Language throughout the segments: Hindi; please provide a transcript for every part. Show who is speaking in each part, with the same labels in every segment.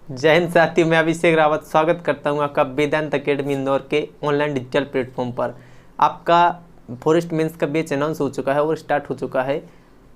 Speaker 1: जय हिंद साथियों, मैं अभिषेक रावत स्वागत करता हूं आपका वेदांत अकेडमी इंदौर के ऑनलाइन डिजिटल प्लेटफॉर्म पर। आपका फॉरेस्ट मेंस का बैच अनाउंस हो चुका है और स्टार्ट हो चुका है।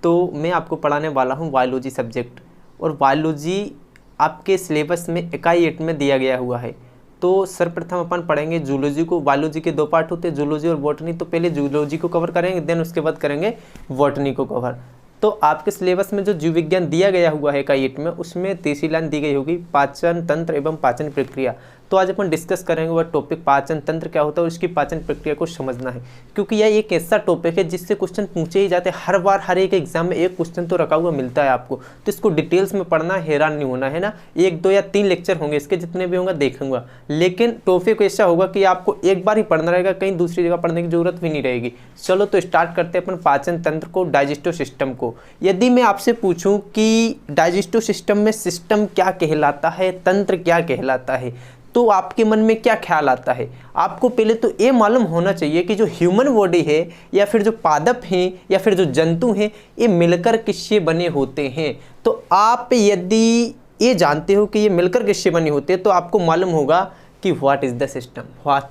Speaker 1: तो मैं आपको पढ़ाने वाला हूं बायोलॉजी सब्जेक्ट, और बायोलॉजी आपके सिलेबस में इकाई 8 में दिया गया हुआ है। तो सर्वप्रथम अपन पढ़ेंगे जूलॉजी को। बायोलॉजी के दो पार्ट होते हैं, जूलॉजी और बॉटनी। तो पहले जूलॉजी को कवर करेंगे, देन उसके बाद करेंगे बॉटनी को कवर। तो आपके सिलेबस में जो जीव विज्ञान दिया गया हुआ है इकाई 8 में, उसमें तीसरी लाइन दी गई होगी पाचन तंत्र एवं पाचन प्रक्रिया। तो आज अपन डिस्कस करेंगे वह टॉपिक पाचन तंत्र क्या होता है और इसकी पाचन प्रक्रिया को समझना है, क्योंकि यह एक ऐसा टॉपिक है जिससे क्वेश्चन पूछे ही जाते हैं। हर बार हर एक एग्जाम में एक क्वेश्चन तो रखा हुआ मिलता है आपको, तो इसको डिटेल्स में पढ़ना, हैरान नहीं होना है ना। 1, 2 या 3 लेक्चर होंगे, इसके जितने भी होंगे देखूंगा, लेकिन टॉपिक ऐसा होगा कि आपको एक बार ही पढ़ना रहेगा, कहीं दूसरी जगह पढ़ने की जरूरत भी नहीं रहेगी। चलो तो स्टार्ट करते हैं अपन पाचन तंत्र को, डाइजेस्टिव सिस्टम को। यदि मैं आपसे पूछूं कि डाइजेस्टिव सिस्टम में सिस्टम क्या कहलाता है, तंत्र क्या कहलाता है, तो आपके मन में क्या ख्याल आता है? आपको पहले तो ये मालूम होना चाहिए कि जो ह्यूमन बॉडी है या फिर जो पादप हैं या फिर जो जंतु हैं, ये मिलकर किससे बने होते हैं। तो आप यदि ये जानते हो कि ये मिलकर किससे बने होते हैं, तो आपको मालूम होगा कि व्हाट इज द सिस्टम,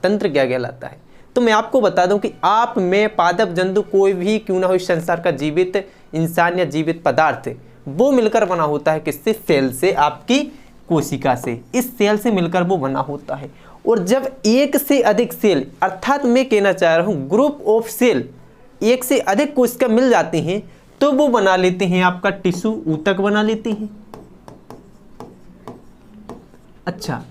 Speaker 1: तंत्र क्या कहलाता है। तो मैं आपको बता दूं कि आप में पादप जंतु कोई भी क्यों ना हो, इस संसार का जीवित इंसान या जीवित पदार्थ वो मिलकर बना होता है। किससे? सेल से, आपकी कोशिका से। इस सेल से मिलकर वो बना होता है। और जब एक से अधिक सेल, अर्थात मैं कहना चाह रहा हूं ग्रुप ऑफ सेल, एक से अधिक कोशिका मिल जाती हैं, तो वो बना लेते हैं आपका टिश्यू, ऊतक बना लेते हैं। अच्छा,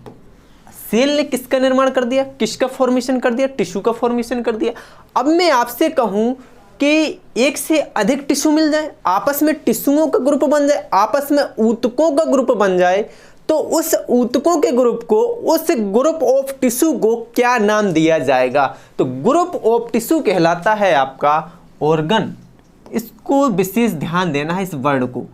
Speaker 1: सेल ने किसका निर्माण कर दिया, किसका फॉर्मेशन कर दिया? टिश्यू का फॉर्मेशन कर दिया। अब मैं आपसे कहूं कि एक से अधिक टिश्यू मिल जाए, आपस में टिश्यूओं का ग्रुप बन जाए, आपस में ऊतकों का ग्रुप बन जाए, तो उस ऊतकों के ग्रुप को, उस ग्रुप ऑफ टिश्यू को क्या नाम दिया जाएगा? तो ग्रुप ऑफ टिश्यू कहलाता है आपका ऑर्गन। इसको विशेष ध्यान देना है, इस वर्ड को।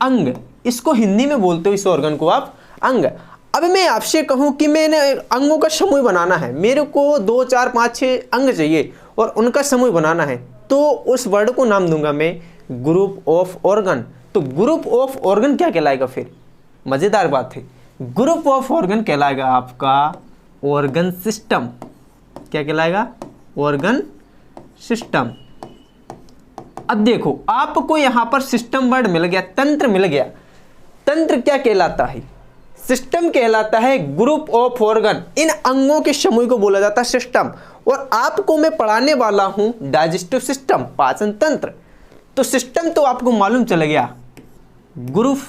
Speaker 1: अंग, इसको हिंदी में बोलते हो इस ऑर्गन को आप अंग। अब मैं आपसे कहूं कि मैंने अंगों का समूह बनाना है, मेरे को 2, 4, 5, 6 अंग चाहिए और उनका समूह बनाना है, तो उस वर्ड को नाम दूंगा मैं ग्रुप ऑफ ऑर्गन। तो ग्रुप ऑफ ऑर्गन क्या कहलाएगा? फिर मजेदार बात है, ग्रुप ऑफ ऑर्गन कहलाएगा आपका ऑर्गन सिस्टम। क्या कहलाएगा? Organ system. अब देखो, आपको यहां पर सिस्टम वर्ड मिल गया, तंत्र मिल गया। तंत्र क्या कहलाता है? सिस्टम कहलाता है ग्रुप ऑफ ऑर्गन। इन अंगों के समूह को बोला जाता है सिस्टम। और आपको मैं पढ़ाने वाला हूं डाइजेस्टिव सिस्टम, पाचन तंत्र। तो सिस्टम तो आपको मालूम चल गया, ग्रुप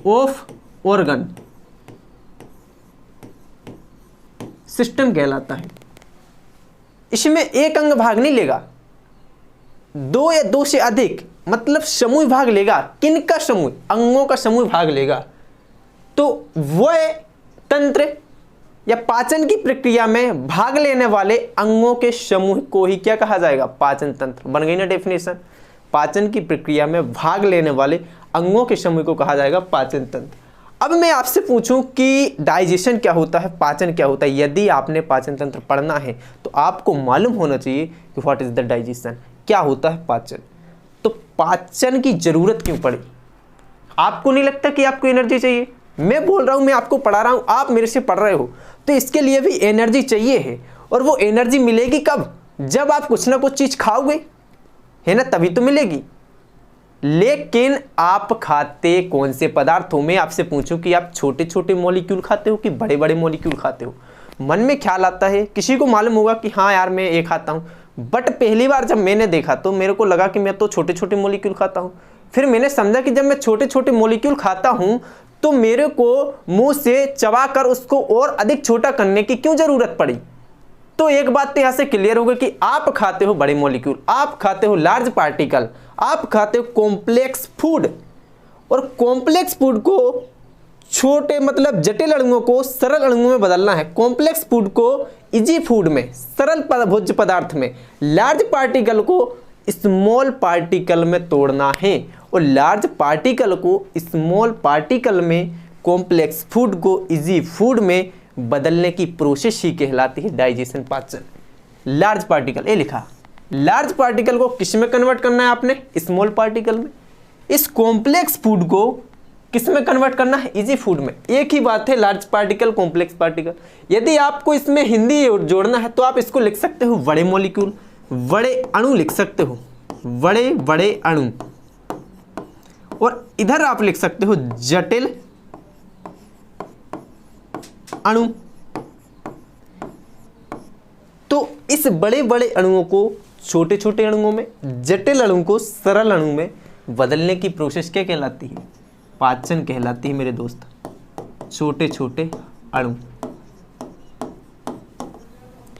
Speaker 1: ऑफ ऑर्गन सिस्टम कहलाता है। इसमें एक अंग भाग नहीं लेगा, 2 या 2 से अधिक, मतलब समूह भाग लेगा। किनका समूह? अंगों का समूह भाग लेगा। तो वह तंत्र या पाचन की प्रक्रिया में भाग लेने वाले अंगों के समूह को ही क्या कहा जाएगा? पाचन तंत्र। बन गई ना डेफिनेशन? पाचन की प्रक्रिया में भाग लेने वाले अंगों के समूह को कहा जाएगा पाचन तंत्र। अब मैं आपसे पूछूं कि डाइजेशन क्या होता है, पाचन क्या होता है। यदि आपने पाचन तंत्र पढ़ना है तो आपको मालूम होना चाहिए कि व्हाट इज द डाइजेशन, क्या होता है पाचन। तो पाचन की जरूरत क्यों पड़ी? आपको नहीं लगता कि आपको एनर्जी चाहिए? मैं बोल रहा हूं, मैं आपको पढ़ा रहा हूं, आप मेरे से पढ़ रहे हो, तो इसके लिए भी एनर्जी चाहिए है। और वो एनर्जी मिलेगी कब? जब आप कुछ ना कुछ चीज खाओगे, है ना, तभी तो मिलेगी। लेकिन आप खाते कौन से पदार्थ हो? मैं आपसे पूछूं कि आप छोटे छोटे मॉलिक्यूल खाते हो कि बड़े बड़े मॉलिक्यूल खाते हो? मन में ख्याल आता है, किसी को मालूम होगा कि हाँ यार मैं ये खाता हूं, बट पहली बार जब मैंने देखा तो मेरे को लगा कि मैं तो छोटे छोटे मॉलिक्यूल खाता हूं। फिर मैंने समझा कि जब मैं छोटे छोटे मॉलिक्यूल खाता हूं तो मेरे को मुंह से चबाकर उसको और अधिक छोटा करने की क्यों जरूरत पड़ी? तो एक बात तो यहां से क्लियर हो गई कि आप खाते हो बड़े मॉलिक्यूल, आप खाते हो लार्ज पार्टिकल, आप खाते हो कॉम्प्लेक्स फूड। और कॉम्प्लेक्स फूड को छोटे, मतलब जटिल अणुओं को सरल अणुओं में बदलना है। कॉम्प्लेक्स फूड को इजी फूड में, सरल भोज्य पदार्थ में, लार्ज पार्टिकल को स्मॉल पार्टिकल में तोड़ना है। और लार्ज पार्टिकल को स्मॉल पार्टिकल में, कॉम्प्लेक्स फूड को इजी फूड में बदलने की प्रोसेस ही कहलाती है डाइजेशन, पाचन। लार्ज पार्टिकल, ये लिखा, लार्ज पार्टिकल को किस में कन्वर्ट करना है आपने? स्मॉल पार्टिकल में। इस कॉम्प्लेक्स फूड को किस में कन्वर्ट करना है, इजी फूड में। एक ही बात है, लार्ज पार्टिकल कॉम्प्लेक्स पार्टिकल। यदि आपको इसमें हिंदी जोड़ना है तो आप इसको लिख सकते हो बड़े मॉलिक्यूल, बड़े अणु लिख सकते हो, बड़े बड़े अणु। और इधर आप लिख सकते हो जटिल अणु। तो इस बड़े बड़े अणुओं को छोटे छोटे अणुओं में, जटिल अणु को सरल अणु में बदलने की प्रोसेस क्या कहलाती है, पाचन कहलाती है मेरे दोस्त। छोटे छोटे अणु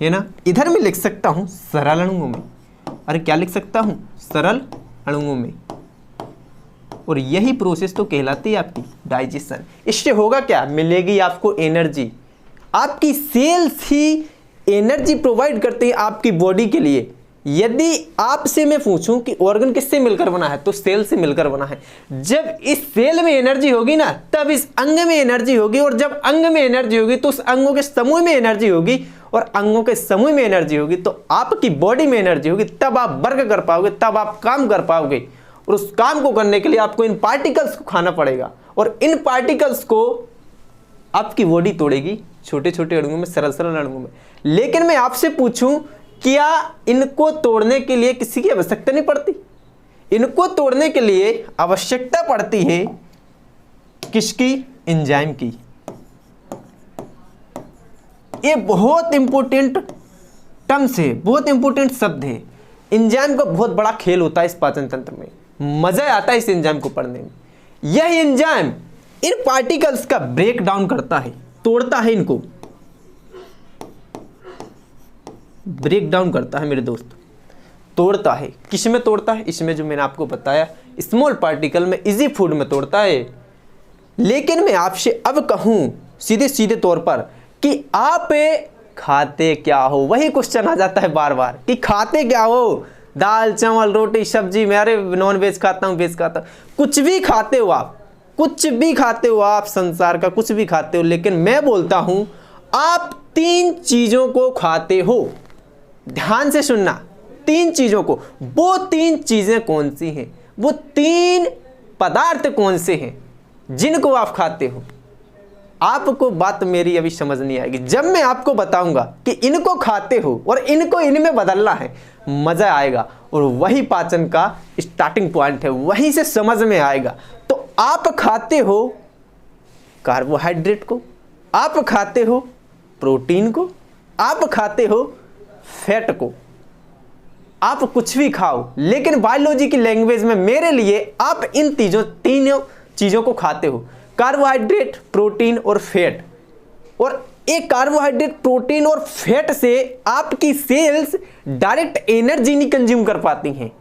Speaker 1: है ना। इधर मैं लिख सकता हूं सरल अणुओं में, अरे क्या लिख सकता हूं, सरल अणुओं में। और यही प्रोसेस तो कहलाती है आपकी डाइजेशन। इससे होगा क्या, मिलेगी आपको एनर्जी। आपकी सेल्स ही एनर्जी प्रोवाइड करते हैं आपकी बॉडी के लिए। यदि आपसे मैं पूछूं कि ऑर्गन किससे मिलकर बना है, तो सेल से मिलकर बना है। जब इस सेल में एनर्जी होगी ना, तब इस अंग में एनर्जी होगी, और जब अंग में एनर्जी होगी तो उस अंगों के समूह में एनर्जी होगी, और अंगों के समूह में एनर्जी होगी तो आपकी बॉडी में एनर्जी होगी। तब आप वर्क कर पाओगे, तब आप काम कर पाओगे। और उस काम को करने के लिए आपको इन पार्टिकल्स को खाना पड़ेगा, और इन पार्टिकल्स को आपकी बॉडी तोड़ेगी छोटे छोटे अणुओं में, सरल सरल अणुओं में। लेकिन मैं आपसे पूछूं, क्या इनको तोड़ने के लिए किसी की आवश्यकता नहीं पड़ती? इनको तोड़ने के लिए आवश्यकता पड़ती है किसकी, एंजाइम की। ये बहुत इंपॉर्टेंट टर्म्स है, बहुत इंपॉर्टेंट शब्द है। एंजाइम का बहुत बड़ा खेल होता है इस पाचन तंत्र में, मजा आता है इस एंजाइम को पढ़ने में। यह एंजाइम इन पार्टिकल्स का ब्रेक डाउन करता है, तोड़ता है, इनको ब्रेक डाउन करता है मेरे दोस्त, तोड़ता है। किस में तोड़ता है, इसमें जो मैंने आपको बताया स्मॉल पार्टिकल में, इजी फूड में तोड़ता है। लेकिन मैं आपसे अब कहूं सीधे सीधे तौर पर कि आप खाते क्या हो, वही क्वेश्चन आ जाता है बार बार कि खाते क्या हो, दाल चावल रोटी सब्जी में, अरे नॉन वेज खाता हूँ, वेज खाता हूँ, कुछ भी खाते हो आप, कुछ भी खाते हो आप, संसार का कुछ भी खाते हो। लेकिन मैं बोलता हूं आप 3 चीजों को खाते हो, ध्यान से सुनना, 3 चीजों को। वो 3 चीजें कौन सी हैं, वो 3 पदार्थ कौन से हैं जिनको आप खाते हो? आपको बात मेरी अभी समझ नहीं आएगी। जब मैं आपको बताऊंगा कि इनको खाते हो और इनको इनमें बदलना है, मजा आएगा। और वही पाचन का स्टार्टिंग पॉइंट है, वहीं से समझ में आएगा। तो आप खाते हो कार्बोहाइड्रेट को, आप खाते हो प्रोटीन को, आप खाते हो फैट को। आप कुछ भी खाओ, लेकिन बायोलॉजी की लैंग्वेज में मेरे लिए आप इन तीनों चीजों को खाते हो, कार्बोहाइड्रेट, प्रोटीन और फैट। और एक कार्बोहाइड्रेट, प्रोटीन और फैट से आपकी सेल्स डायरेक्ट एनर्जी नहीं कंज्यूम कर पाती हैं,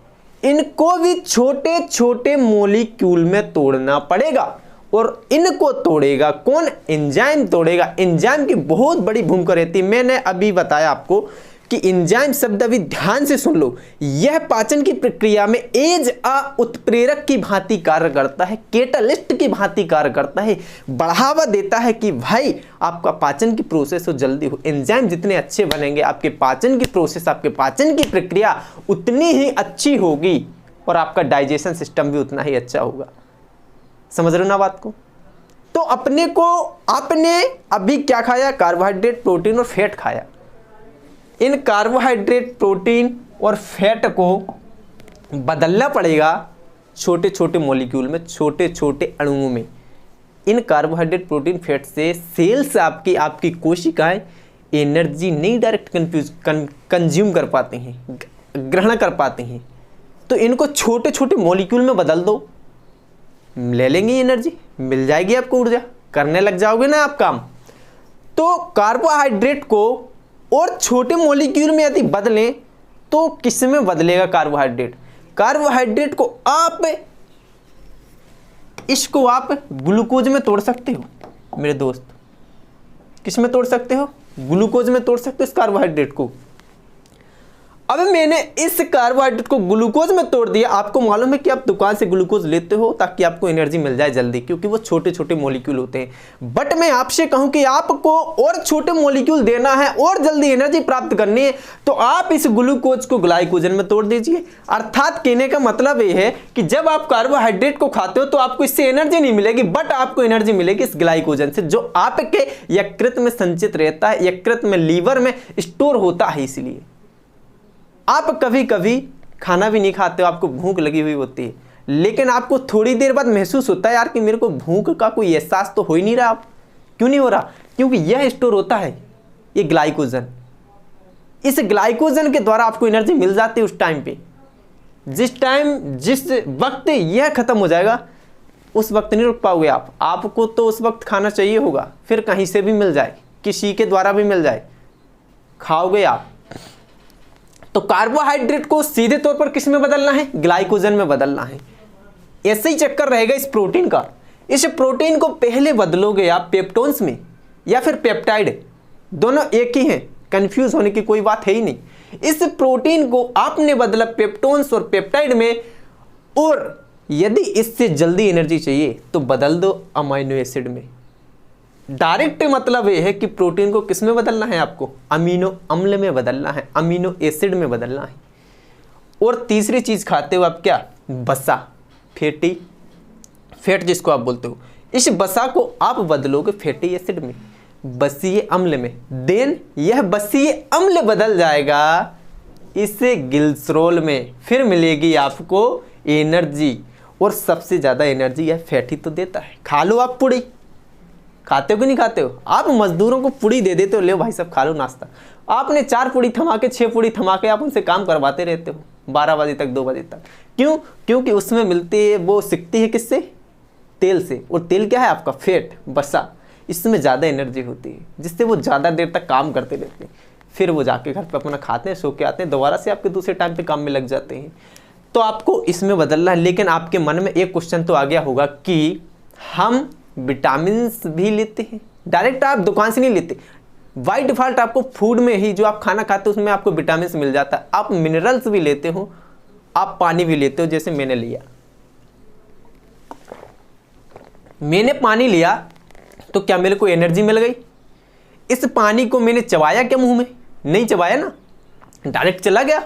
Speaker 1: इनको भी छोटे छोटे मॉलिक्यूल में तोड़ना पड़ेगा। और इनको तोड़ेगा कौन, एंजाइम तोड़ेगा। एंजाइम की बहुत बड़ी भूमिका रहती है। मैंने अभी बताया आपको कि एंजाइम शब्द अभी ध्यान से सुन लो। यह पाचन की प्रक्रिया में एज अ उत्प्रेरक की भांति कार्य करता है, कैटालिस्ट की भांति कार्य करता है, बढ़ावा देता है कि भाई आपका पाचन की प्रोसेस हो, जल्दी हो। एंजाइम जितने अच्छे बनेंगे, आपके पाचन की प्रोसेस, आपके पाचन की प्रक्रिया उतनी ही अच्छी होगी, और आपका डाइजेशन सिस्टम भी उतना ही अच्छा होगा। समझ रहे हो ना बात को? तो आपने अभी क्या खाया, कार्बोहाइड्रेट, प्रोटीन और फैट खाया। इन कार्बोहाइड्रेट, प्रोटीन और फैट को बदलना पड़ेगा छोटे छोटे मॉलिक्यूल में, छोटे छोटे अणुओं में। इन कार्बोहाइड्रेट, प्रोटीन, फैट से सेल्स आपकी कोशिकाएं एनर्जी नहीं डायरेक्ट कंज्यूम कर पाते हैं, ग्रहण कर पाते हैं। तो इनको छोटे छोटे मॉलिक्यूल में बदल दो, ले लेंगे एनर्जी, मिल जाएगी आपको ऊर्जा, करने लग जाओगे ना आप काम। तो कार्बोहाइड्रेट को और छोटे मॉलिक्यूल में यदि बदलें तो किस में बदलेगा कार्बोहाइड्रेट? कार्बोहाइड्रेट को इसको आप ग्लूकोज में तोड़ सकते हो मेरे दोस्त। किस में तोड़ सकते हो? ग्लूकोज में तोड़ सकते हो इस कार्बोहाइड्रेट को। अब मैंने इस कार्बोहाइड्रेट को ग्लूकोज में तोड़ दिया। आपको मालूम है कि आप दुकान से ग्लूकोज लेते हो ताकि आपको एनर्जी मिल जाए जल्दी, क्योंकि वो छोटे छोटे मॉलिक्यूल होते हैं। बट मैं आपसे कहूं कि आपको और छोटे मॉलिक्यूल देना है और जल्दी एनर्जी प्राप्त करनी है, तो आप इस ग्लूकोज को ग्लाइकोजन में तोड़ दीजिए। अर्थात कहने का मतलब यह है कि जब आप कार्बोहाइड्रेट को खाते हो तो आपको इससे एनर्जी नहीं मिलेगी, बट आपको एनर्जी मिलेगी इस ग्लाइकोजन से, जो आपके यकृत में संचित रहता है, यकृत में, लीवर में स्टोर होता है। इसलिए आप कभी कभी खाना भी नहीं खाते हो, आपको भूख लगी हुई होती है, लेकिन आपको थोड़ी देर बाद महसूस होता है यार कि मेरे को भूख का कोई एहसास तो हो ही नहीं रहा। आप क्यों नहीं हो रहा? क्योंकि यह स्टोर होता है, ये ग्लाइकोजन। इस ग्लाइकोजन के द्वारा आपको एनर्जी मिल जाती है उस टाइम पे। जिस वक्त यह खत्म हो जाएगा उस वक्त नहीं रुक पाओगे आप। आपको तो उस वक्त खाना चाहिए होगा, फिर कहीं से भी मिल जाए, किसी के द्वारा भी मिल जाए, खाओगे आप। तो कार्बोहाइड्रेट को सीधे तौर पर किस में बदलना है? ग्लाइकोजन में बदलना है। ऐसे ही चक्कर रहेगा इस प्रोटीन का। इस प्रोटीन को पहले बदलोगे आप पेप्टोन्स में या फिर पेप्टाइड, दोनों एक ही हैं, कंफ्यूज होने की कोई बात है ही नहीं। इस प्रोटीन को आपने बदला पेप्टोन्स और पेप्टाइड में, और यदि इससे जल्दी एनर्जी चाहिए तो बदल दो अमीनो एसिड में। डायरेक्ट मतलब यह है कि प्रोटीन को किस में बदलना है? आपको अमीनो अम्ल में बदलना है, अमीनो एसिड में बदलना है। और तीसरी चीज खाते हो आप क्या? बसा, फैट जिसको आप बोलते हो। इस बसा को आप बदलोगे फैटी एसिड में, बसीय अम्ल में। देन यह बसीय अम्ल बदल जाएगा इस ग्लिसरॉल में, फिर मिलेगी आपको एनर्जी। और सबसे ज्यादा एनर्जी यह फैट ही तो देता है। खा लो आप पुड़ी, खाते हो कि नहीं खाते हो? आप मजदूरों को पुड़ी दे देते हो, ले भाई सब खा लो नाश्ता। आपने 4 पुड़ी थमा के 6 पुड़ी थमा के आप उनसे काम करवाते रहते हो 12 बजे तक, 2 बजे तक। क्यों? क्योंकि उसमें मिलती है, वो सिकती है किससे? तेल से। और तेल क्या है आपका? फैट, बसा। इसमें ज़्यादा एनर्जी होती है, जिससे वो ज़्यादा देर तक काम करते रहते हैं। फिर वो जाके घर पर अपना खाते हैं, सो के आते हैं, दोबारा से आपके दूसरे टाइम पर काम में लग जाते हैं। तो आपको इसमें बदलना है। लेकिन आपके मन में एक क्वेश्चन तो आ गया होगा कि हम विटामिन भी लेते हैं। डायरेक्ट आप दुकान से नहीं लेते, बाय डिफॉल्ट आपको फूड में ही, जो आप खाना खाते हो उसमें आपको विटामिन मिल जाता है। आप मिनरल्स भी लेते हो, आप पानी भी लेते हो, जैसे मैंने लिया। मैंने पानी लिया तो क्या मेरे को एनर्जी मिल गई? इस पानी को मैंने चबाया क्या मुंह में? नहीं चबाया ना, डायरेक्ट चला गया।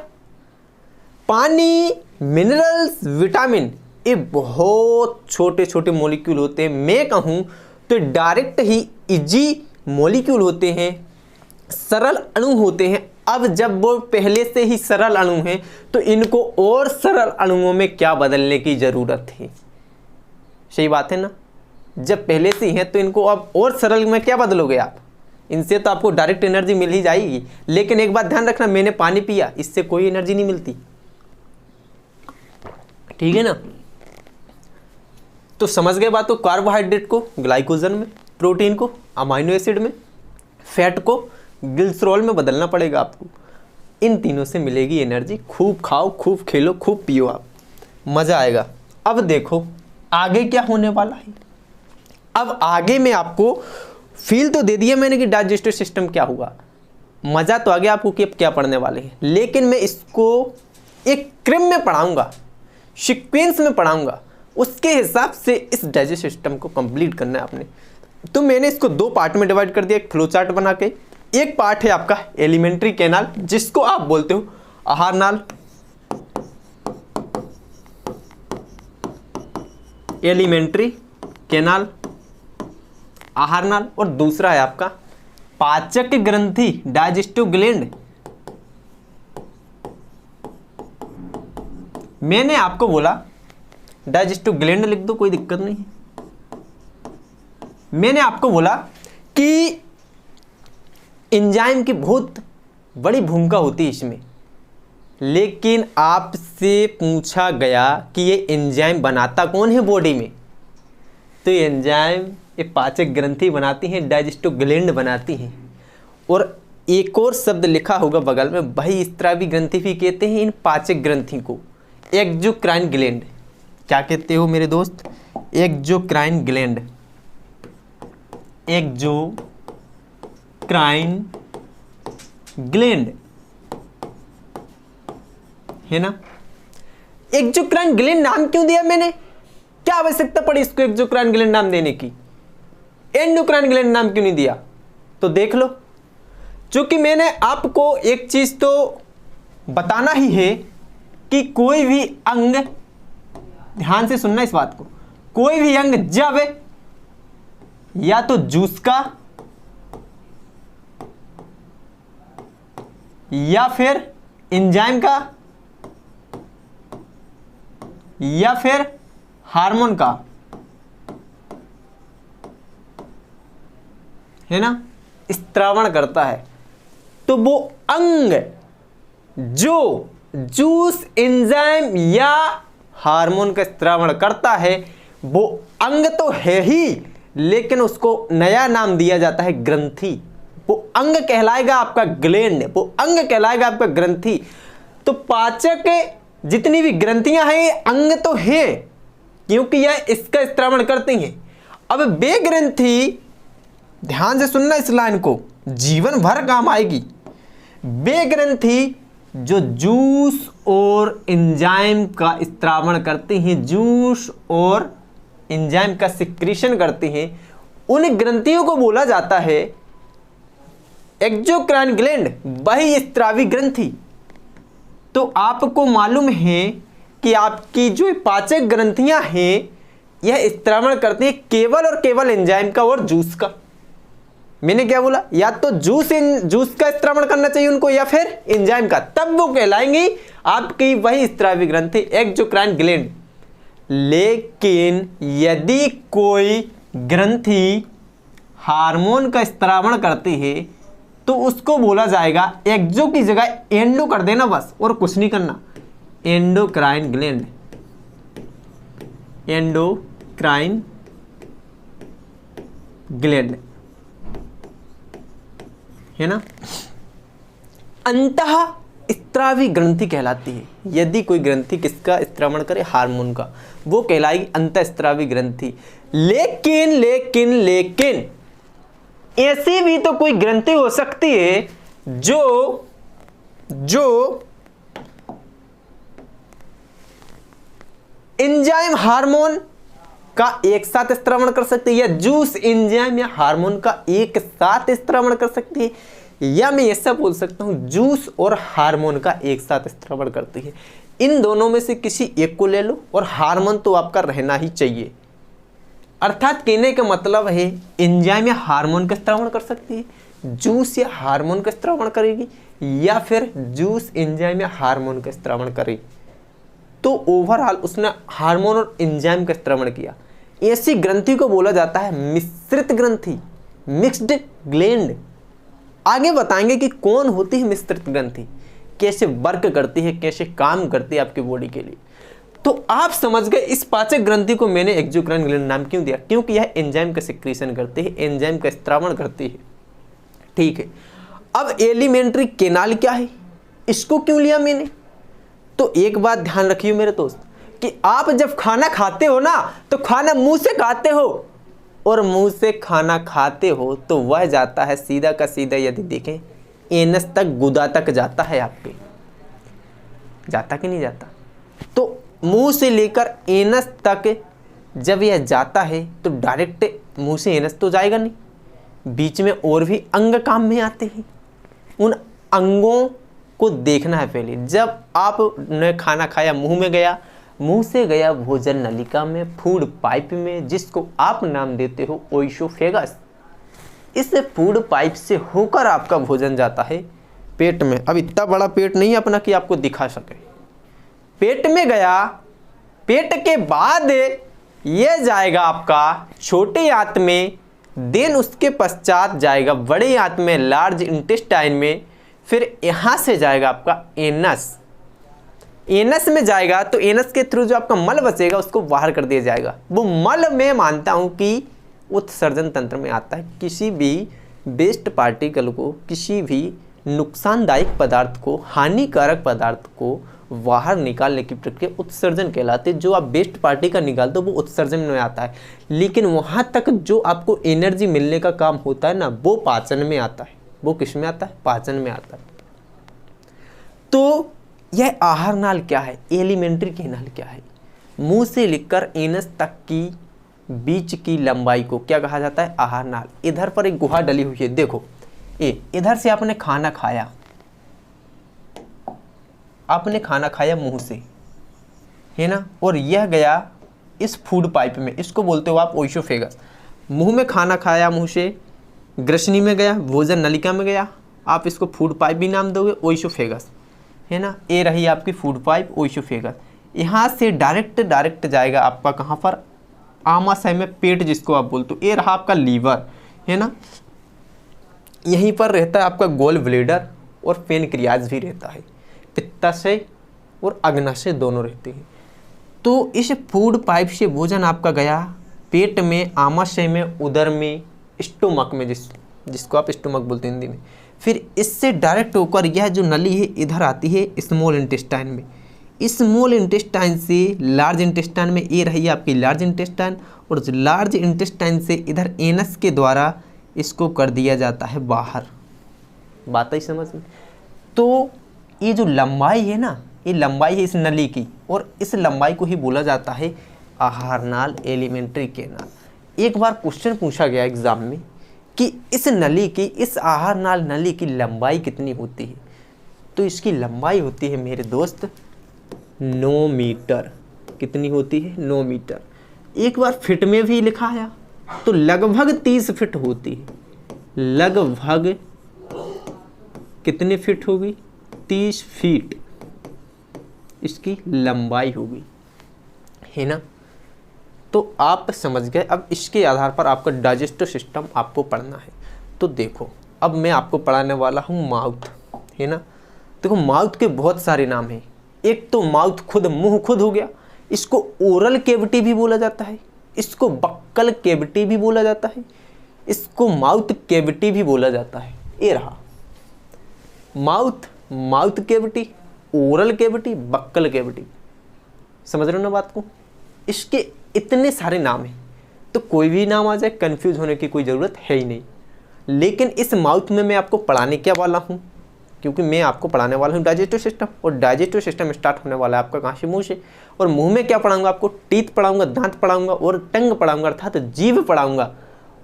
Speaker 1: पानी, मिनरल्स, विटामिन, ये बहुत छोटे छोटे मॉलिक्यूल होते हैं। मैं कहूं तो डायरेक्ट ही इजी मॉलिक्यूल होते हैं, सरल अणु होते हैं। अब जब वो पहले से ही सरल अणु हैं तो इनको और सरल अणुओं में क्या बदलने की जरूरत है? सही बात है ना? जब पहले से ही है तो इनको अब और सरल में क्या बदलोगे आप? इनसे तो आपको डायरेक्ट एनर्जी मिल ही जाएगी। लेकिन एक बात ध्यान रखना, मैंने पानी पिया, इससे कोई एनर्जी नहीं मिलती, ठीक है ना? तो समझ गए बात को। कार्बोहाइड्रेट को ग्लाइकोजन में, प्रोटीन को अमीनो एसिड में, फैट को ग्लिसरॉल में बदलना पड़ेगा आपको। इन तीनों से मिलेगी एनर्जी। खूब खाओ, खूब खेलो, खूब पियो, आप मज़ा आएगा। अब देखो आगे क्या होने वाला है। अब आगे मैं आपको फील तो दे दिया मैंने कि डाइजेस्टिव सिस्टम क्या हुआ, मज़ा तो आ गया आपको कि अब क्या पढ़ने वाले हैं। लेकिन मैं इसको एक क्रम में पढ़ाऊँगा, सीक्वेंस में पढ़ाऊँगा, उसके हिसाब से इस डाइजेस्टिव सिस्टम को कंप्लीट करना है आपने। तो मैंने इसको 2 पार्ट में डिवाइड कर दिया, एक फ्लो चार्ट बना के। एक पार्ट है आपका एलिमेंट्री कैनाल, जिसको आप बोलते हो आहार नाल, एलिमेंट्री कैनाल, आहार नाल। और दूसरा है आपका पाचक ग्रंथि, डाइजेस्टिव ग्लैंड। मैंने आपको बोला डाइजेस्टिव ग्लैंड लिख दो, कोई दिक्कत नहीं है। मैंने आपको बोला कि एंजाइम की बहुत बड़ी भूमिका होती है इसमें, लेकिन आपसे पूछा गया कि ये एंजाइम बनाता कौन है बॉडी में, तो ये एंजाइम ये पाचक ग्रंथि बनाती हैं, डाइजेस्टिव ग्लैंड बनाती हैं। और एक और शब्द लिखा होगा बगल में, बहिस्रावी ग्रंथि भी कहते हैं इन पाचक ग्रंथि को। एक्सोक्राइन ग्लैंड क्या कहते हो मेरे दोस्त? Exocrine gland, exocrine gland. है ना। एक्सोक्राइन ग्लैंड नाम क्यों दिया मैंने, क्या आवश्यकता पड़ी इसको एक्सोक्राइन ग्लैंड नाम देने की, एंडोक्राइन ग्लैंड नाम क्यों नहीं दिया, तो देख लो। क्योंकि मैंने आपको एक चीज तो बताना ही है कि कोई भी अंग, ध्यान से सुनना इस बात को, कोई भी अंग जब या तो जूस का या फिर एंजाइम का या फिर हार्मोन का, है ना, स्त्रावण करता है, तो वो अंग जो जूस, एंजाइम या हार्मोन का स्त्रावण करता है वो अंग तो है ही, लेकिन उसको नया नाम दिया जाता है ग्रंथि। वो अंग कहलाएगा आपका ग्लैंड, वो अंग कहलाएगा आपका ग्रंथि। तो पाचक जितनी भी ग्रंथियां हैं अंग तो है, क्योंकि यह इसका स्त्रावण करती हैं। अब वे ग्रंथि, ध्यान से सुनना इस लाइन को, जीवन भर काम आएगी। वे ग्रंथि जो जूस और एंजाइम का स्त्रावण करती हैं, जूस और एंजाइम का सिक्रीशन करती हैं, उन ग्रंथियों को बोला जाता है एक्सोक्राइन ग्लैंड, वही स्त्रावी ग्रंथि। तो आपको मालूम है कि आपकी जो पाचक ग्रंथियां हैं यह स्त्रावण करती हैं केवल और केवल एंजाइम का और जूस का। मैंने क्या बोला, या तो जूस का स्त्रावण करना चाहिए उनको या फिर एंजाइम का, तब वो कहलाएंगी आपकी वही स्त्रावी ग्रंथि एक्सोक्राइन ग्लैंड। लेकिन यदि कोई ग्रंथि हार्मोन का स्त्रावण करती है तो उसको बोला जाएगा, एक्सो की जगह एंडो कर देना बस, और कुछ नहीं करना, एंडोक्राइन ग्लैंड, एंडोक्राइन ग्लैंड, है ना। अंतः स्त्रावी ग्रंथि कहलाती है। यदि कोई ग्रंथि किसका स्त्रावण करे, हार्मोन का, वो कहलाएगी अंतः स्त्रावी ग्रंथि। लेकिन लेकिन लेकिन ऐसी भी तो कोई ग्रंथि हो सकती है जो एंजाइम हार्मोन का एक साथ स्त्रावण कर सकती है, या जूस एंजाइम या हार्मोन का एक साथ स्त्रावण कर सकती है, या मैं ऐसा बोल सकता हूं जूस और हार्मोन का एक साथ स्त्रावण करती है। इन दोनों में से किसी एक को ले लो, और हार्मोन तो आपका रहना ही चाहिए। अर्थात कहने का मतलब है एंजाइम या हार्मोन का स्त्रावण कर सकती है, जूस या हार्मोन का स्त्रावण करेगी, या फिर जूस एंजाइम या हार्मोन का स्त्रावण करेगी। तो ओवरऑल उसने हार्मोन और एंजाइम का स्त्रावण किया। ऐसी ग्रंथि को बोला जाता है मिश्रित ग्रंथि, मिक्स्ड ग्लैंड। आगे बताएंगे कि कौन होती है मिश्रित ग्रंथि, कैसे वर्क करती है, कैसे काम करती है आपकी बॉडी के लिए। तो आप समझ गए इस पाचक ग्रंथि को मैंने एक्सोक्राइन ग्लैंड नाम क्यों दिया, क्योंकि यह एंजाइम का सिक्रीशन करती है, एंजाइम का स्त्रावण करती है। ठीक है, अब एलिमेंट्री केनाल क्या है, इसको क्यों लिया मैंने, तो एक बात ध्यान रखिए मेरे दोस्त, कि आप जब खाना खाते हो ना तो खाना मुंह से खाते हो, और मुंह से खाना खाते हो तो वह जाता है सीधा का सीधा, यदि देखें एनस तक, गुदा तक जाता है आपके, जाता कि नहीं जाता। तो मुंह से लेकर एनस तक जब यह जाता है तो डायरेक्ट मुंह से एनस तो जाएगा नहीं, बीच में और भी अंग काम में आते हैं। उन अंगों को देखना है पहले। जब आपने खाना खाया, मुंह में गया, मुंह से गया भोजन नलिका में, फूड पाइप में, जिसको आप नाम देते हो ओइसोफेगस। इस फूड पाइप से होकर आपका भोजन जाता है पेट में। अब इतना बड़ा पेट नहीं अपना कि आपको दिखा सके, पेट में गया, पेट के बाद ये जाएगा आपका छोटे आंत में, देन उसके पश्चात जाएगा बड़े आंत में, लार्ज इंटेस्टाइन में, फिर यहां से जाएगा आपका एनस। एनस में जाएगा तो एनस के थ्रू जो आपका मल बचेगा उसको बाहर कर दिया जाएगा। वो मल मैं मानता हूं कि उत्सर्जन तंत्र में आता है। किसी भी वेस्ट पार्टिकल को, किसी भी नुकसानदायक पदार्थ को, हानिकारक पदार्थ को बाहर निकालने की प्रक्रिया उत्सर्जन कहलाती है। जो आप वेस्ट पार्टिकल निकालते हो वो उत्सर्जन में आता है, लेकिन वहां तक जो आपको एनर्जी मिलने का काम होता है ना, वो पाचन में आता है। वो किस में आता है, पाचन में आता है। तो यह आहार नाल क्या है, एलिमेंट्री कैनाल क्या है? मुंह से लेकर एनस तक की बीच की लंबाई को क्या कहा जाता है? आहार नाल। इधर पर एक गुहा डली हुई है, देखो इधर से आपने खाना खाया, आपने खाना खाया मुंह से, है ना, और यह गया इस फूड पाइप में, इसको बोलते हो आप ओइसोफेगस। मुंह में खाना खाया, मुंह से ग्रसनी में गया, भोजन नलिका में गया, आप इसको फूड पाइप भी नाम दोगे, ओइसोफेगस, है ना। ये रही आपकी फूड पाइप ओइसोफेगस। यहाँ से डायरेक्ट जाएगा आपका कहाँ पर? आमाशय में, पेट जिसको आप बोलते हो। ये रहा आपका लीवर, है ना। यहीं पर रहता है आपका गोल ब्लेडर और पेनक्रियाज भी रहता है। पित्ताशय और अग्नाशय दोनों रहते हैं। तो इस फूड पाइप से भोजन आपका गया पेट में, आमाशय में, उदर में, स्टोमक में, जिसको आप स्टोमक बोलते हैं हिंदी में। फिर इससे डायरेक्ट होकर यह जो नली है इधर आती है स्मॉल इंटेस्टाइन में। स्मॉल इंटेस्टाइन से लार्ज इंटेस्टाइन में, ये रही आपकी लार्ज इंटेस्टाइन, और लार्ज इंटेस्टाइन से इधर एनस के द्वारा इसको कर दिया जाता है बाहर। बात ही समझ में। तो ये जो लंबाई है ना, ये लंबाई है इस नली की, और इस लंबाई को ही बोला जाता है आहार नाल, एलिमेंट्री कैनाल। एक बार क्वेश्चन पूछा गया एग्जाम में कि इस नली की, इस आहार नाल नली की लंबाई कितनी होती है? तो इसकी लंबाई होती है मेरे दोस्त 9 मीटर। कितनी होती है? 9 मीटर। एक बार फिट में भी लिखा है तो लगभग 30 फिट होती है। लगभग कितने फिट होगी? 30 फीट इसकी लंबाई होगी, है ना। तो आप समझ गए। अब इसके आधार पर आपका डाइजेस्टिव सिस्टम आपको पढ़ना है। तो देखो, अब मैं आपको पढ़ाने वाला हूँ माउथ, है ना। देखो, माउथ के बहुत सारे नाम हैं। एक तो माउथ खुद, मुंह खुद हो गया, इसको ओरल कैविटी भी बोला जाता है, इसको बक्कल कैविटी भी बोला जाता है, इसको माउथ कैविटी भी बोला जाता है। ये रहा mouth, mouth cavity, oral cavity, buccal cavity. समझ रहे हो ना बात को? इसके इतने सारे नाम हैं, तो कोई भी नाम आ जाए कंफ्यूज होने की कोई ज़रूरत है ही नहीं। लेकिन इस माउथ में मैं आपको पढ़ाने क्या वाला हूँ, क्योंकि मैं आपको पढ़ाने वाला हूँ डाइजेस्टिव सिस्टम, और डाइजेस्टिव सिस्टम स्टार्ट होने वाला है आपका कहाँ से? मुंह से। और मुंह में क्या पढ़ाऊंगा आपको? टीथ पढ़ाऊंगा, दांत पढ़ाऊंगा, और टंग पढ़ाऊंगा अर्थात जीभ पढ़ाऊंगा।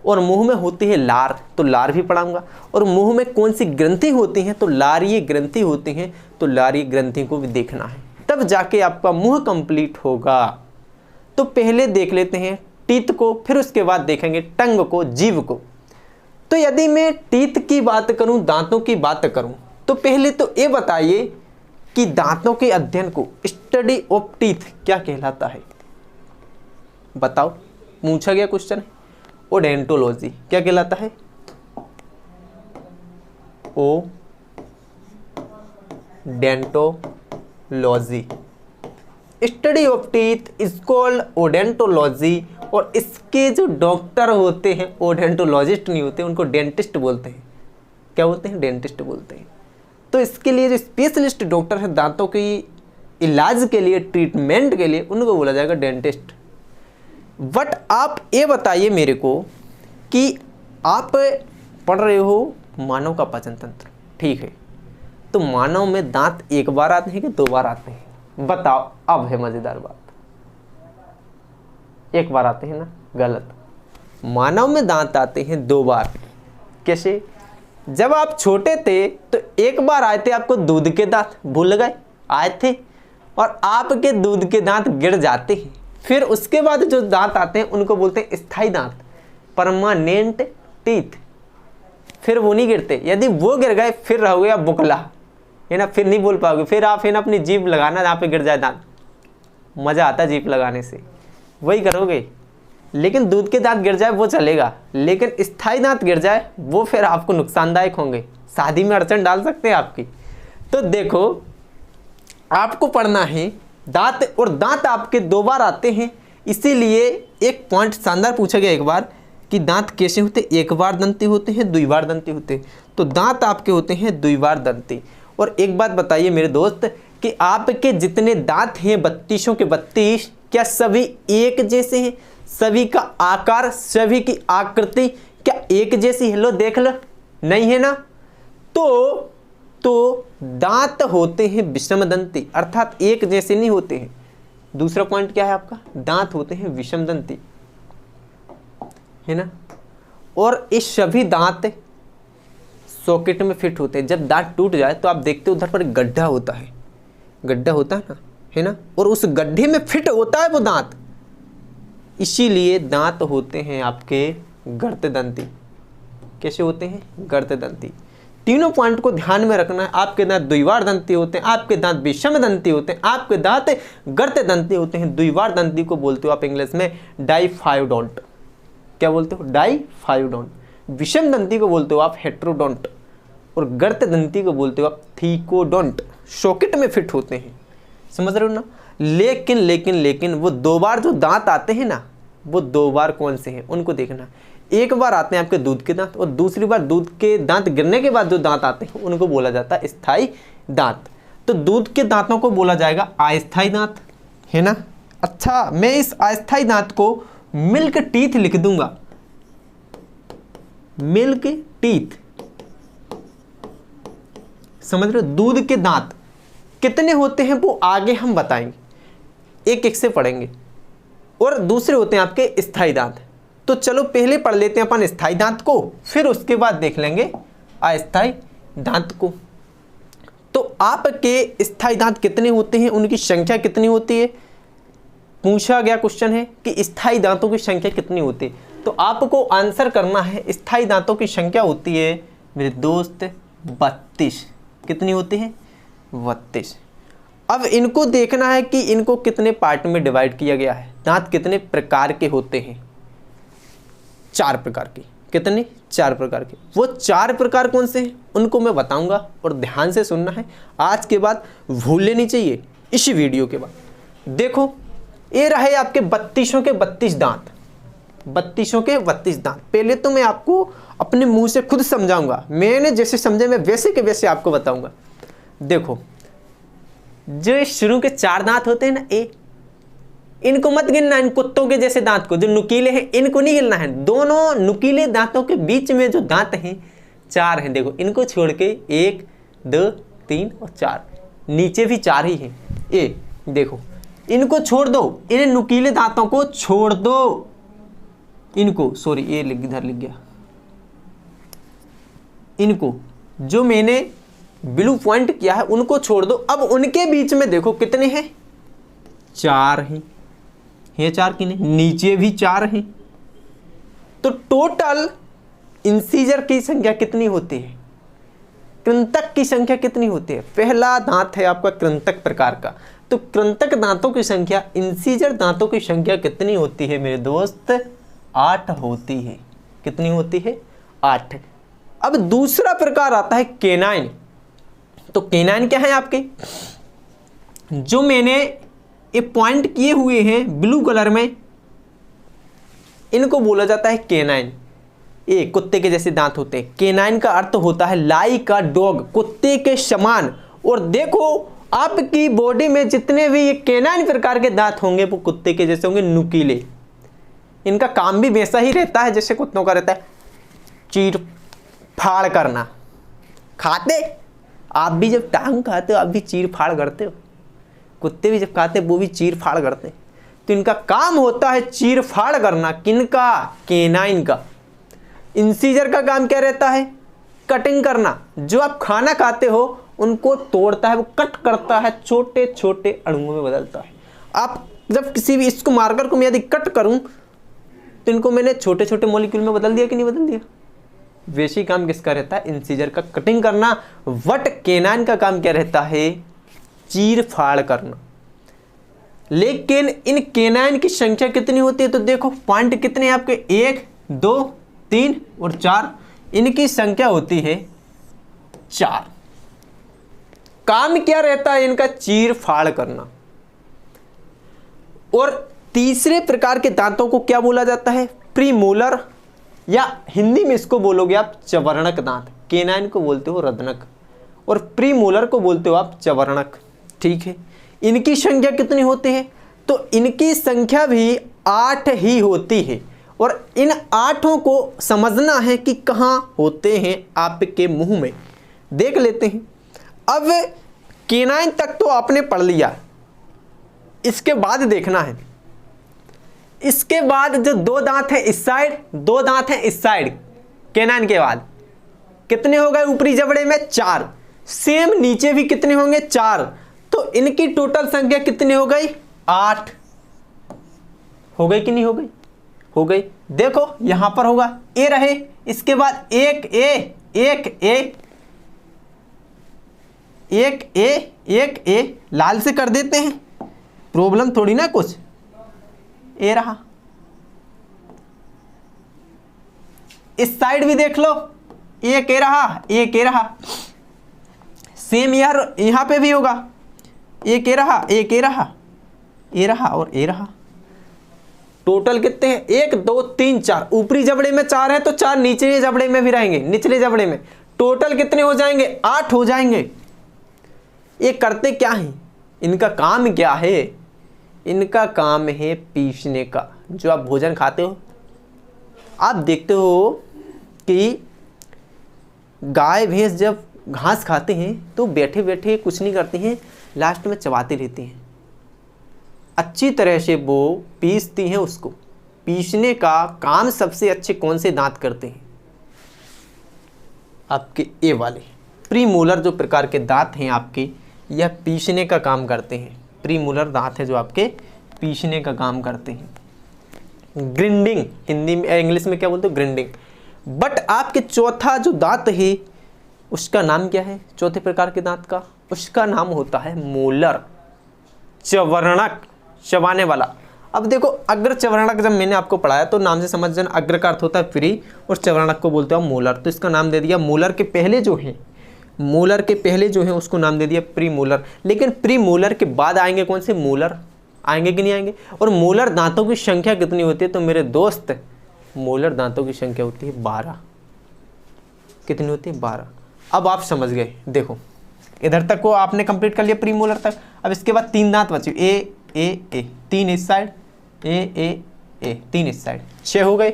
Speaker 1: और मुंह में होती है लार, तो लार भी पढ़ाऊंगा। और मुंह में कौन सी ग्रंथि होती हैं? तो लारीय ग्रंथि होती हैं, तो लारीय ग्रंथि को भी देखना है, तब जाके आपका मुंह कंप्लीट होगा। तो पहले देख लेते हैं टीथ को, फिर उसके बाद देखेंगे टंग को, जीभ को। तो यदि मैं टीथ की बात करूं, दांतों की बात करूं, तो पहले तो ये बताइए कि दांतों के अध्ययन को, स्टडी ऑफ टीथ, क्या कहलाता है? बताओ, पूछा गया क्वेश्चन है। ओडेंटोलॉजी क्या कहलाता है? Odontology, study of teeth is called odontology. और इसके जो डॉक्टर होते हैं ओडेंटोलॉजिस्ट नहीं होते, उनको डेंटिस्ट बोलते हैं। क्या बोलते हैं? डेंटिस्ट बोलते हैं। तो इसके लिए जो स्पेशलिस्ट डॉक्टर हैं दांतों के इलाज के लिए, ट्रीटमेंट के लिए, उनको बोला जाएगा डेंटिस्ट। बट आप ये बताइए मेरे को कि आप पढ़ रहे हो मानव का पाचन तंत्र, ठीक है, तो मानव में दांत एक बार आते हैं कि 2 बार आते हैं? बताओ, अब है मजेदार बात। एक बार आते हैं ना? गलत। मानव में दांत आते हैं 2 बार। कैसे? जब आप छोटे थे तो एक बार आए थे आपको दूध के दांत, भूल गए? आए थे, और आपके दूध के दांत गिर जाते हैं। फिर उसके बाद जो दांत आते हैं उनको बोलते हैं स्थायी दांत, परमानेंट टीथ। फिर वो नहीं गिरते। यदि वो गिर गए फिर रहोगे आप बुकला, है ना, फिर नहीं बोल पाओगे। फिर आप है ना अपनी जीभ लगाना जहाँ पे गिर जाए दांत, मज़ा आता है जीभ लगाने से, वही करोगे। लेकिन दूध के दांत गिर जाए वो चलेगा, लेकिन स्थायी दांत गिर जाए वो फिर आपको नुकसानदायक होंगे, शादी में अड़चन डाल सकते हैं आपकी। तो देखो, आपको पढ़ना है दांत, और दांत आपके 2 बार आते हैं। इसीलिए एक पॉइंट शानदार पूछा गया एक बार कि दांत कैसे होते? 1 बार दंती होते हैं, 2 बार दंती होते हैं। तो दांत आपके होते हैं 2 बार दंती। और एक बात बताइए मेरे दोस्त कि आपके जितने दांत हैं 32 के 32, क्या सभी एक जैसे हैं? सभी का आकार, सभी की आकृति क्या एक जैसी है? लो देख लो, नहीं है ना। तो तो दांत होते हैं विषमदंती, अर्थात एक जैसे नहीं होते हैं। दूसरा पॉइंट क्या है आपका, दांत होते हैं विषमदंती, है ना। और ये सभी दांत सॉकेट में फिट होते हैं। जब दांत टूट जाए तो आप देखते हो उधर पर गड्ढा होता है, गड्ढा होता है ना, है ना, और उस गड्ढे में फिट होता है वो दांत, इसीलिए दांत होते हैं आपके गर्तदंती। कैसे होते हैं, गर्तदंती। तीनों पॉइंट को ध्यान में रखना है। आपके दांत द्विवार दंती होते हैं, आपके दांत विषमदंती होते हैं, आपके दांत गर्तदंती होते हैं। द्विवार दंती को बोलते हो आप इंग्लिश में डाइफायोडोंट। क्या बोलते हो, डाइफायोडोंट। विषमदंती को बोलते हो आप हेट्रोडोंट, और गर्तदंती को बोलते हो आप थीकोडोंट। सॉकेट में फिट होते हैं, समझ रहे हो ना। लेकिन लेकिन लेकिन वो दो बार जो दांत आते हैं ना, वो दो बार कौन से हैं उनको देखना। एक बार आते हैं आपके दूध के दांत, और दूसरी बार दूध के दांत गिरने के बाद जो दांत आते हैं उनको बोला जाता है स्थायी दांत। तो दूध के दांतों को बोला जाएगा अस्थायी दांत, है ना। अच्छा, मैं इस अस्थायी दांत को मिल्क टीथ लिख दूंगा, मिल्क टीथ, समझ रहे हो। दूध के दांत कितने होते हैं वो आगे हम बताएंगे, एक एक से पढ़ेंगे। और दूसरे होते हैं आपके स्थायी दांत। तो चलो पहले पढ़ लेते हैं अपन स्थायी दांत को, फिर उसके बाद देख लेंगे अस्थायी दांत को। तो आपके स्थायी दांत कितने होते हैं, उनकी संख्या कितनी होती है, पूछा गया क्वेश्चन है कि स्थायी दांतों की संख्या कितनी होती है। तो आपको आंसर करना है, स्थायी दांतों की संख्या होती है मेरे दोस्त 32। कितनी होती है, 32। अब इनको देखना है कि इनको कितने पार्ट में डिवाइड किया गया है। दांत कितने प्रकार के होते हैं, 4 प्रकार के। कितने, 4 प्रकार के। वो 4 प्रकार कौन से हैं उनको मैं बताऊंगा, और ध्यान से सुनना है। आज के बाद भूलने नहीं चाहिए इसी वीडियो के बाद। देखो ये रहे आपके 32 के 32 दांत, 32 के 32 दांत। पहले तो मैं आपको अपने मुंह से खुद समझाऊंगा, मैंने जैसे समझे मैं वैसे के वैसे आपको बताऊंगा। देखो जो शुरू के 4 दांत होते हैं ना, इनको मत गिनना, इन कुत्तों के जैसे दांत को, जो नुकीले हैं इनको नहीं गिनना है। दोनों नुकीले दांतों के बीच में जो दांत हैं 4 हैं, देखो इनको छोड़ के 1 2 3 और 4, नीचे भी 4 ही हैं। ये देखो इनको छोड़ दो, इन नुकीले दांतों को छोड़ दो, इनको, सॉरी ये इधर लिख गया, इनको जो मैंने ब्लू पॉइंट किया है उनको छोड़ दो। अब उनके बीच में देखो कितने हैं, 4 हैं। ये 4 की नहीं, नीचे भी 4 हैं। तो टोटल इंसीजर की संख्या कितनी होती है, कृंतक की संख्या कितनी होती है। पहला दांत है आपका कृंतक प्रकार का, तो कृंतक दांतों की संख्या, इंसीजर दांतों की संख्या कितनी होती है मेरे दोस्त, 8 होती है। कितनी होती है, 8। अब दूसरा प्रकार आता है केनाइन। तो केनाइन क्या है आपके, जो मैंने ये पॉइंट किए हुए हैं ब्लू कलर में, इनको बोला जाता है केनाइन। ये कुत्ते के जैसे दांत होते हैं। केनाइन का अर्थ होता है लाइक अ डॉग, कुत्ते के समान। और देखो आपकी बॉडी में जितने भी ये केनाइन प्रकार के दांत होंगे वो कुत्ते के जैसे होंगे, नुकीले। इनका काम भी वैसा ही रहता है जैसे कुत्तों का रहता है, चीर फाड़ करना। खाते आप भी जब टांग खाते हो आप भी चीर फाड़ करते हो, कुत्ते भी जब खाते हैं वो भी चीर फाड़ करते हैं। तो इनका काम होता है चीर फाड़ करना। किनका, केनाइन का। इंसीजर का काम क्या रहता है, कटिंग करना। जो आप खाना खाते हो उनको तोड़ता है, वो कट करता है, छोटे छोटे अणुओं में बदलता है। आप जब किसी भी इसको मार्कर को मैं यदि कट करूं तो इनको मैंने छोटे छोटे मॉलिक्यूल में बदल दिया कि नहीं बदल दिया। वैसे ही काम किसका रहता है, इंसीजर का, कटिंग करना। वट केनाइन का काम क्या रहता है, चीर फाड़ करना। लेकिन इन केनाइन की संख्या कितनी होती है, तो देखो पॉइंट कितने हैं आपके, 1 2 3 और 4। इनकी संख्या होती है 4। काम क्या रहता है इनका, चीर फाड़ करना। और तीसरे प्रकार के दांतों को क्या बोला जाता है, प्रीमोलर, या हिंदी में इसको बोलोगे आप चवर्णक दांत। केनाइन को बोलते हो रदनक और प्रीमोलर को बोलते हो आप चवर्णक। ठीक है, इनकी संख्या कितनी होती है, तो इनकी संख्या भी 8 ही होती है। और इन 8 को समझना है कि कहाँ होते हैं आपके मुंह में। देख लेते हैं। अब केनाइन तक तो आपने पढ़ लिया, इसके बाद देखना है, इसके बाद जो दो दांत है इस साइड, दो दांत है इस साइड, केनाइन के बाद कितने हो गए ऊपरी जबड़े में? 4। सेम नीचे भी कितने होंगे? 4। तो इनकी टोटल संख्या कितनी हो गई? 8। हो गई कि नहीं हो गई? हो गई। देखो यहां पर होगा ए रहे, इसके बाद एक ए, एक ए, एक ए, एक ए, लाल से कर देते हैं, प्रॉब्लम थोड़ी ना कुछ। ए रहा, इस साइड भी देख लो, एक ए रहा, एक ए रहा। सेम यार यहां पे भी होगा, एक ए रहा, एक ए रहा, ए रहा और ए रहा। टोटल कितने हैं? 1 2 3 4। ऊपरी जबड़े में 4 है तो 4 नीचे जबड़े में भी रहेंगे, निचले जबड़े में। टोटल कितने हो जाएंगे? 8 हो जाएंगे। ये करते क्या हैं? इनका काम क्या है? इनका काम है पीसने का। जो आप भोजन खाते हो, आप देखते हो कि गाय भैंस जब घास खाते हैं तो बैठे बैठे कुछ नहीं करते हैं, लास्ट में चबाते रहते हैं। अच्छी तरह से वो पीसती हैं उसको। पीसने का काम सबसे अच्छे कौन से दांत करते हैं? आपके ए वाले प्रीमोलर जो प्रकार के दांत हैं आपके, यह पीसने का काम करते हैं। प्रीमोलर दांत है जो आपके पीसने का काम करते हैं। ग्रिंडिंग हिंदी में, इंग्लिश में क्या बोलते हो? ग्रिंडिंग। बट आपके चौथा जो दांत है उसका नाम क्या है? चौथे प्रकार के दांत का उसका नाम होता है मोलर, चवर्णक, चबाने वाला। अब देखो अग्र चवर्णक जब मैंने आपको पढ़ाया तो नाम से समझ जाना, अग्र का अर्थ होता है फ्री और चवर्णक को बोलते हैं मोलर, तो इसका नाम दे दिया मोलर के पहले जो है, मोलर के पहले जो है उसको नाम दे दिया प्री मोलर। लेकिन प्री मोलर के बाद आएंगे कौन से? मोलर आएंगे कि नहीं आएंगे? और मोलर दांतों की संख्या कितनी होती है? तो मेरे दोस्त मोलर दांतों की संख्या होती है 12। कितनी होती है? 12। अब आप समझ गए। देखो इधर तक को आपने कंप्लीट कर लिया प्री मोलर तक। अब इसके बाद 3 दांत बचे, ए ए ए, 3 इस साइड, ए ए ए, 3 इस साइड, 6 हो गए।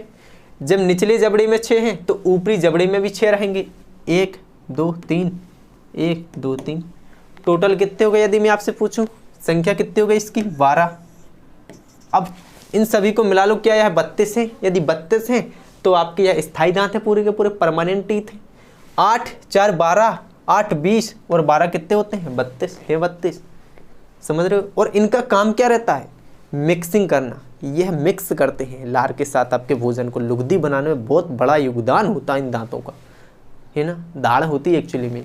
Speaker 1: जब निचले जबड़े में 6 हैं तो ऊपरी जबड़े में भी 6 रहेंगे। 1 2 3, 1 2 3। टोटल कितने हो गए? यदि मैं आपसे पूछूं संख्या कितनी हो गई इसकी? 12। अब इन सभी को मिला लो, क्या यह 32 है? यदि 32 है तो आपके यह स्थायी दांत है, पूरे के पूरे परमानेंट टीथ है। 8 4 12, 8 20 और 12 कितने होते हैं? 32 है, 32। समझ रहे हो? और इनका काम क्या रहता है? मिक्सिंग करना। यह मिक्स करते हैं लार के साथ आपके भोजन को। लुगदी बनाने में बहुत बड़ा योगदान होता है इन दांतों का, है ना, दाढ़ होती है एक्चुअली में।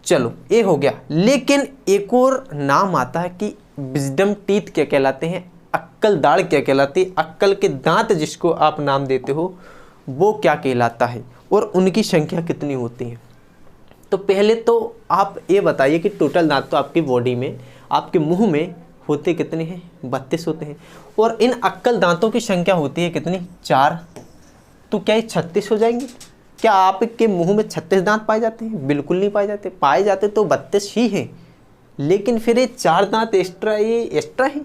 Speaker 1: चलो ये हो गया। लेकिन एक और नाम आता है कि विजडम टीथ क्या कहलाते हैं, अक्कल दाढ़ क्या कहलाती है, अक्कल के दांत जिसको आप नाम देते हो वो क्या कहलाता है और उनकी संख्या कितनी होती है। तो पहले तो आप ये बताइए कि टोटल दांत तो आपकी बॉडी में, आपके मुंह में होते कितने हैं? 32 होते हैं। और इन अक्कल दांतों की संख्या होती है कितनी? 4। तो क्या ये 36 हो जाएंगे? क्या आपके मुंह में 36 दांत पाए जाते हैं? बिल्कुल नहीं पाए जाते। पाए जाते तो 32 ही हैं। लेकिन फिर ये 4 दांत एक्स्ट्रा, ये एक्स्ट्रा है,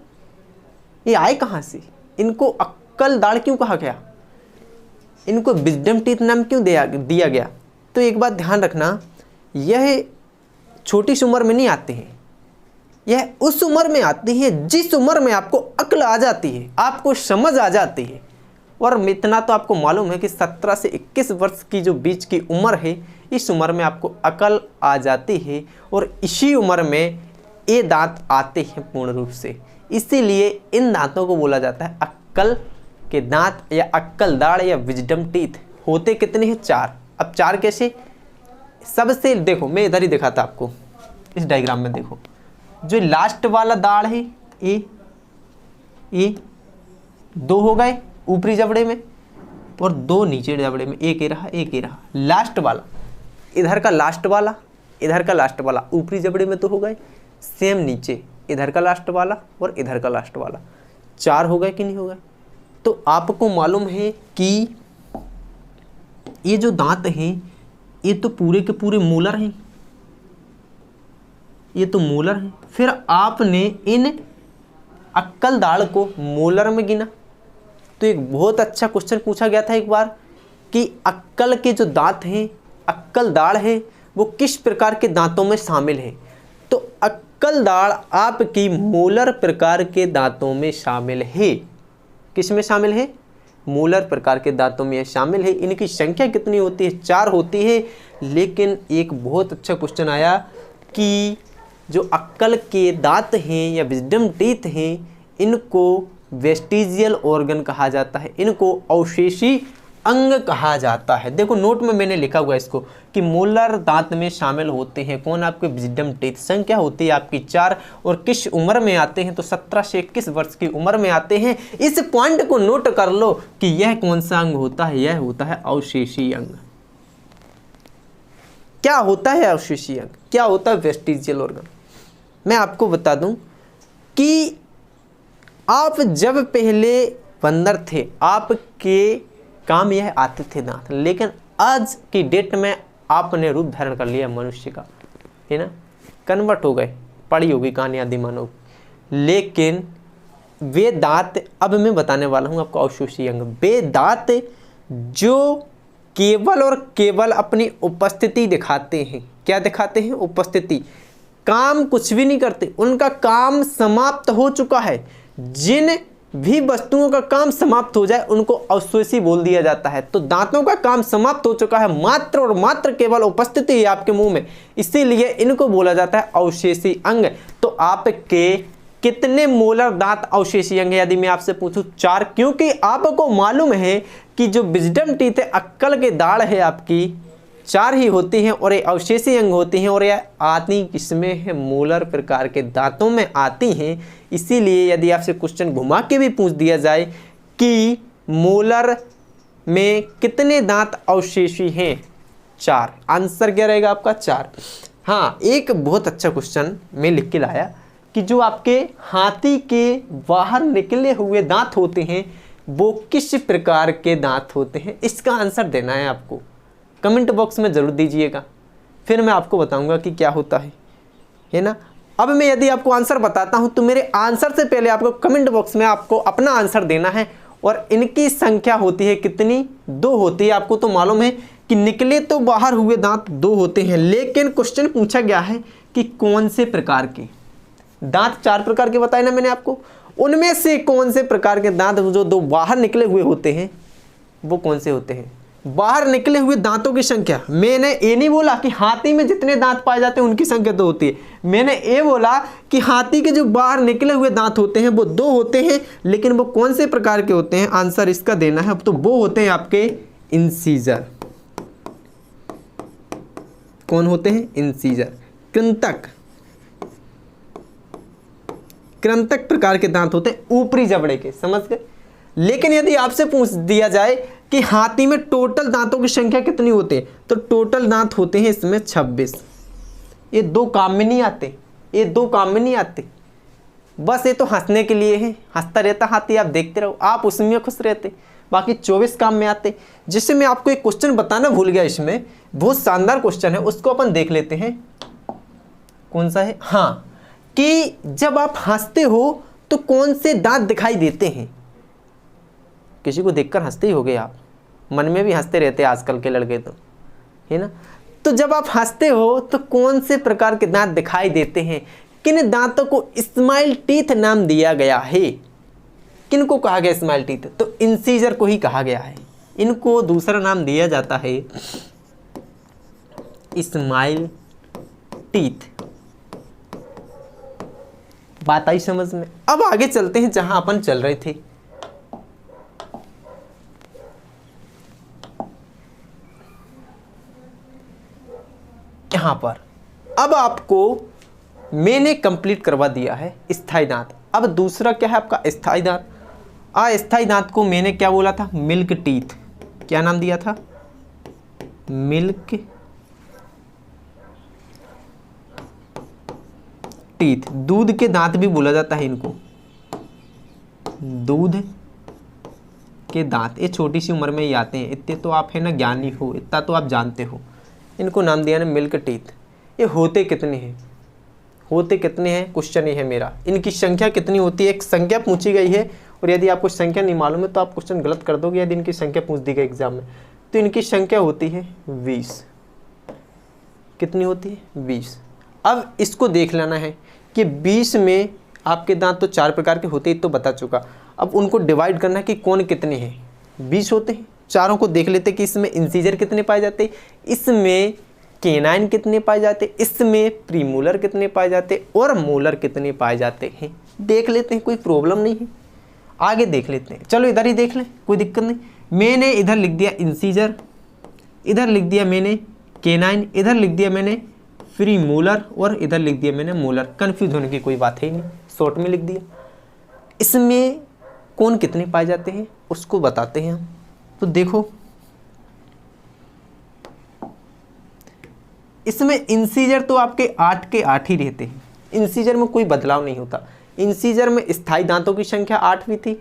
Speaker 1: ये आए कहाँ से? इनको अक्कल दाढ़ क्यों कहा गया? इनको विजडम टीथ नाम क्यों दिया गया? तो एक बात ध्यान रखना, यह छोटी सी उम्र में नहीं आते हैं, यह उस उम्र में आती है जिस उम्र में आपको अक्ल आ जाती है, आपको समझ आ जाती है। और इतना तो आपको मालूम है कि 17 से 21 वर्ष की जो बीच की उम्र है, इस उम्र में आपको अकल आ जाती है और इसी उम्र में ये दांत आते हैं पूर्ण रूप से। इसीलिए इन दांतों को बोला जाता है अक्कल के दांत या अक्कल दाढ़ या विजडम टीथ। होते कितने हैं? 4। अब 4 कैसे? सबसे देखो, मैं इधर ही दिखाता आपको, इस डायग्राम में देखो, जो लास्ट वाला दाढ़ है ये 2 हो गए ऊपरी जबड़े में और 2 नीचे जबड़े में, एक ये रहा, एक ये रहा। लास्ट वाला, इधर का लास्ट वाला, इधर का लास्ट वाला, ऊपरी जबड़े में तो हो गए। सेम नीचे इधर का लास्ट वाला और इधर का लास्ट वाला, 4 हो गए कि नहीं हो गए? तो आपको मालूम है कि ये जो दांत हैं ये तो पूरे के पूरे मोलर हैं, ये तो मोलर हैं। फिर आपने इन अक्कल दाढ़ को मोलर में गिना। तो एक बहुत अच्छा क्वेश्चन पूछा गया था एक बार कि अक्कल के जो दांत हैं, अक्कल दाढ़ है, वो किस प्रकार के दांतों में शामिल है? तो अक्कल दाढ़ आपकी मोलर प्रकार के दांतों में शामिल है। किस में शामिल है? मोलर प्रकार के दांतों में यह शामिल है। इनकी संख्या कितनी होती है? 4 होती है। लेकिन एक बहुत अच्छा क्वेश्चन आया कि जो अक्कल के दांत हैं या विजडम टीथ हैं, इनको वेस्टिजियल ऑर्गन कहा जाता है, इनको अवशेषी अंग कहा जाता है। देखो नोट में मैंने लिखा हुआ है इसको कि मोलर दांत में शामिल होते हैं कौन? आपके विजडम टीथ। संख्या होती है आपकी 4 और किस उम्र में आते हैं? तो 17 से 21 वर्ष की उम्र में आते हैं। इस पॉइंट को नोट कर लो कि यह कौन सा अंग होता है? यह होता है अवशेषी अंग। क्या होता है अवशेषी अंग? क्या होता है वेस्टिजियल ऑर्गन? मैं आपको बता दूं कि आप जब पहले बंदर थे, आपके काम यह आते थे दांत, लेकिन आज की डेट में आपने रूप धारण कर लिया मनुष्य का, है ना, कन्वर्ट हो गए, पड़ी होगी कहानी आदि मानव। लेकिन वे दांत, अब मैं बताने वाला हूं आपको अवशेषी अंग। वे दांत जो केवल और केवल अपनी उपस्थिति दिखाते हैं। क्या दिखाते हैं? उपस्थिति। काम कुछ भी नहीं करते, उनका काम समाप्त हो चुका है। जिन भी वस्तुओं का काम समाप्त हो जाए उनको अवशेषी बोल दिया जाता है। तो दांतों का काम समाप्त हो चुका है, मात्र और मात्र केवल उपस्थिति है आपके मुंह में, इसीलिए इनको बोला जाता है अवशेषी अंग। तो आपके कितने मोलर दांत अवशेषी अंग है? यदि मैं आपसे पूछूं 4, क्योंकि आपको मालूम है कि जो विजडम टीथ है, अक्कल के दाढ़ है आपकी, 4 ही होती हैं और ये अवशेषी अंग होती हैं और यह आती किसमें है? मोलर प्रकार के दांतों में आती हैं। इसीलिए यदि आपसे क्वेश्चन घुमा के भी पूछ दिया जाए कि मोलर में कितने दांत अवशेषी हैं? 4। आंसर क्या रहेगा आपका? 4। हाँ, एक बहुत अच्छा क्वेश्चन मैं लिख के लाया कि जो आपके हाथी के बाहर निकले हुए दांत होते हैं वो किस प्रकार के दांत होते हैं? इसका आंसर देना है आपको, कमेंट बॉक्स में ज़रूर दीजिएगा, फिर मैं आपको बताऊंगा कि क्या होता है ना। अब मैं यदि आपको आंसर बताता हूं तो मेरे आंसर से पहले आपको कमेंट बॉक्स में आपको अपना आंसर देना है। और इनकी संख्या होती है कितनी? 2 होती है। आपको तो मालूम है कि निकले तो बाहर हुए दांत 2 होते हैं, लेकिन क्वेश्चन पूछा गया है कि कौन से प्रकार के दांत? 4 प्रकार के बताए ना मैंने आपको, उनमें से कौन से प्रकार के दांत जो 2 बाहर निकले हुए होते हैं वो कौन से होते हैं? बाहर निकले हुए दांतों की संख्या, मैंने ये नहीं बोला कि हाथी में जितने दांत पाए जाते हैं उनकी संख्या 2 होती है, मैंने ये बोला कि हाथी के जो बाहर निकले हुए दांत होते हैं वो 2 होते हैं, लेकिन वो कौन से प्रकार के होते हैं? आंसर इसका देना है। अब तो वो होते हैं आपके इंसीजर। कौन होते हैं? इंसीजर। कृंतक, कृंतक प्रकार के दांत होते हैं ऊपरी जबड़े के, समझ गए। लेकिन यदि आपसे पूछ दिया जाए कि हाथी में टोटल दांतों की संख्या कितनी होती है, तो टोटल दांत होते हैं इसमें 26। ये 2 काम में नहीं आते, ये 2 काम में नहीं आते, बस ये तो हंसने के लिए है, हंसता रहता हाथी, आप देखते रहो, आप उसमें खुश रहते, बाकी 24 काम में आते। जिससे मैं आपको एक क्वेश्चन बताना भूल गया, इसमें बहुत शानदार क्वेश्चन है, उसको अपन देख लेते हैं। कौन सा है? हाँ, कि जब आप हंसते हो तो कौन से दांत दिखाई देते हैं? किसी को देखकर हंसते ही होगे आप, मन में भी हंसते रहते हैं आजकल के लड़के तो, है ना। तो जब आप हंसते हो तो कौन से प्रकार के दांत दिखाई देते हैं? किन दांतों को स्माइल टीथ नाम दिया गया है? किन को कहा गया स्माइल टीथ? तो इंसीजर को ही कहा गया है। इनको दूसरा नाम दिया जाता है स्माइल टीथ। बात आई समझ में? अब आगे चलते हैं जहां अपन चल रहे थे। यहां पर अब आपको मैंने कंप्लीट करवा दिया है स्थायी दांत। अब दूसरा क्या है आपका स्थायी दांत। अस्थायी दांत को मैंने क्या बोला था? Milk teeth. क्या नाम दिया था? Milk teeth. दूध के दांत भी बोला जाता है इनको, दूध के दांत। ये छोटी सी उम्र में ही आते हैं, इतने तो आप है ना ज्ञानी हो, इतना तो आप जानते हो। इनको नाम दिया ना मिल्क टीथ। ये होते कितने हैं? होते कितने हैं क्वेश्चन ये है मेरा। इनकी संख्या कितनी होती है? एक संख्या पूछी गई है, और यदि आपको संख्या नहीं मालूम है तो आप क्वेश्चन गलत कर दोगे। यदि इनकी संख्या पूछ दी गई एग्जाम में तो इनकी संख्या होती है 20। कितनी होती है 20। अब इसको देख लेना है कि 20 में आपके दांत तो 4 प्रकार के होते ही तो बता चुका। अब उनको डिवाइड करना है कि कौन कितने हैं। 20 होते हैं, चारों को देख लेते कि इसमें इंसीजर कितने पाए जाते, इसमें केनाइन कितने पाए जाते, इसमें प्रीमोलर कितने पाए जाते और मोलर कितने पाए जाते हैं। देख लेते हैं, कोई प्रॉब्लम नहीं है, आगे देख लेते हैं। चलो इधर ही देख लें, कोई दिक्कत नहीं। मैंने इधर लिख दिया इंसीजर, इधर लिख दिया मैंने केनाइन, इधर लिख दिया मैंने प्रीमोलर और इधर लिख दिया मैंने मोलर। कन्फ्यूज होने की कोई बात है ही नहीं, शॉर्ट में लिख दिया। इसमें कौन कितने पाए जाते हैं उसको बताते हैं हम। तो देखो इसमें इंसीजर तो आपके 8 के 8 ही रहते हैं, इंसीजर में कोई बदलाव नहीं होता। इंसीजर में स्थायी दांतों की संख्या 8 भी थी,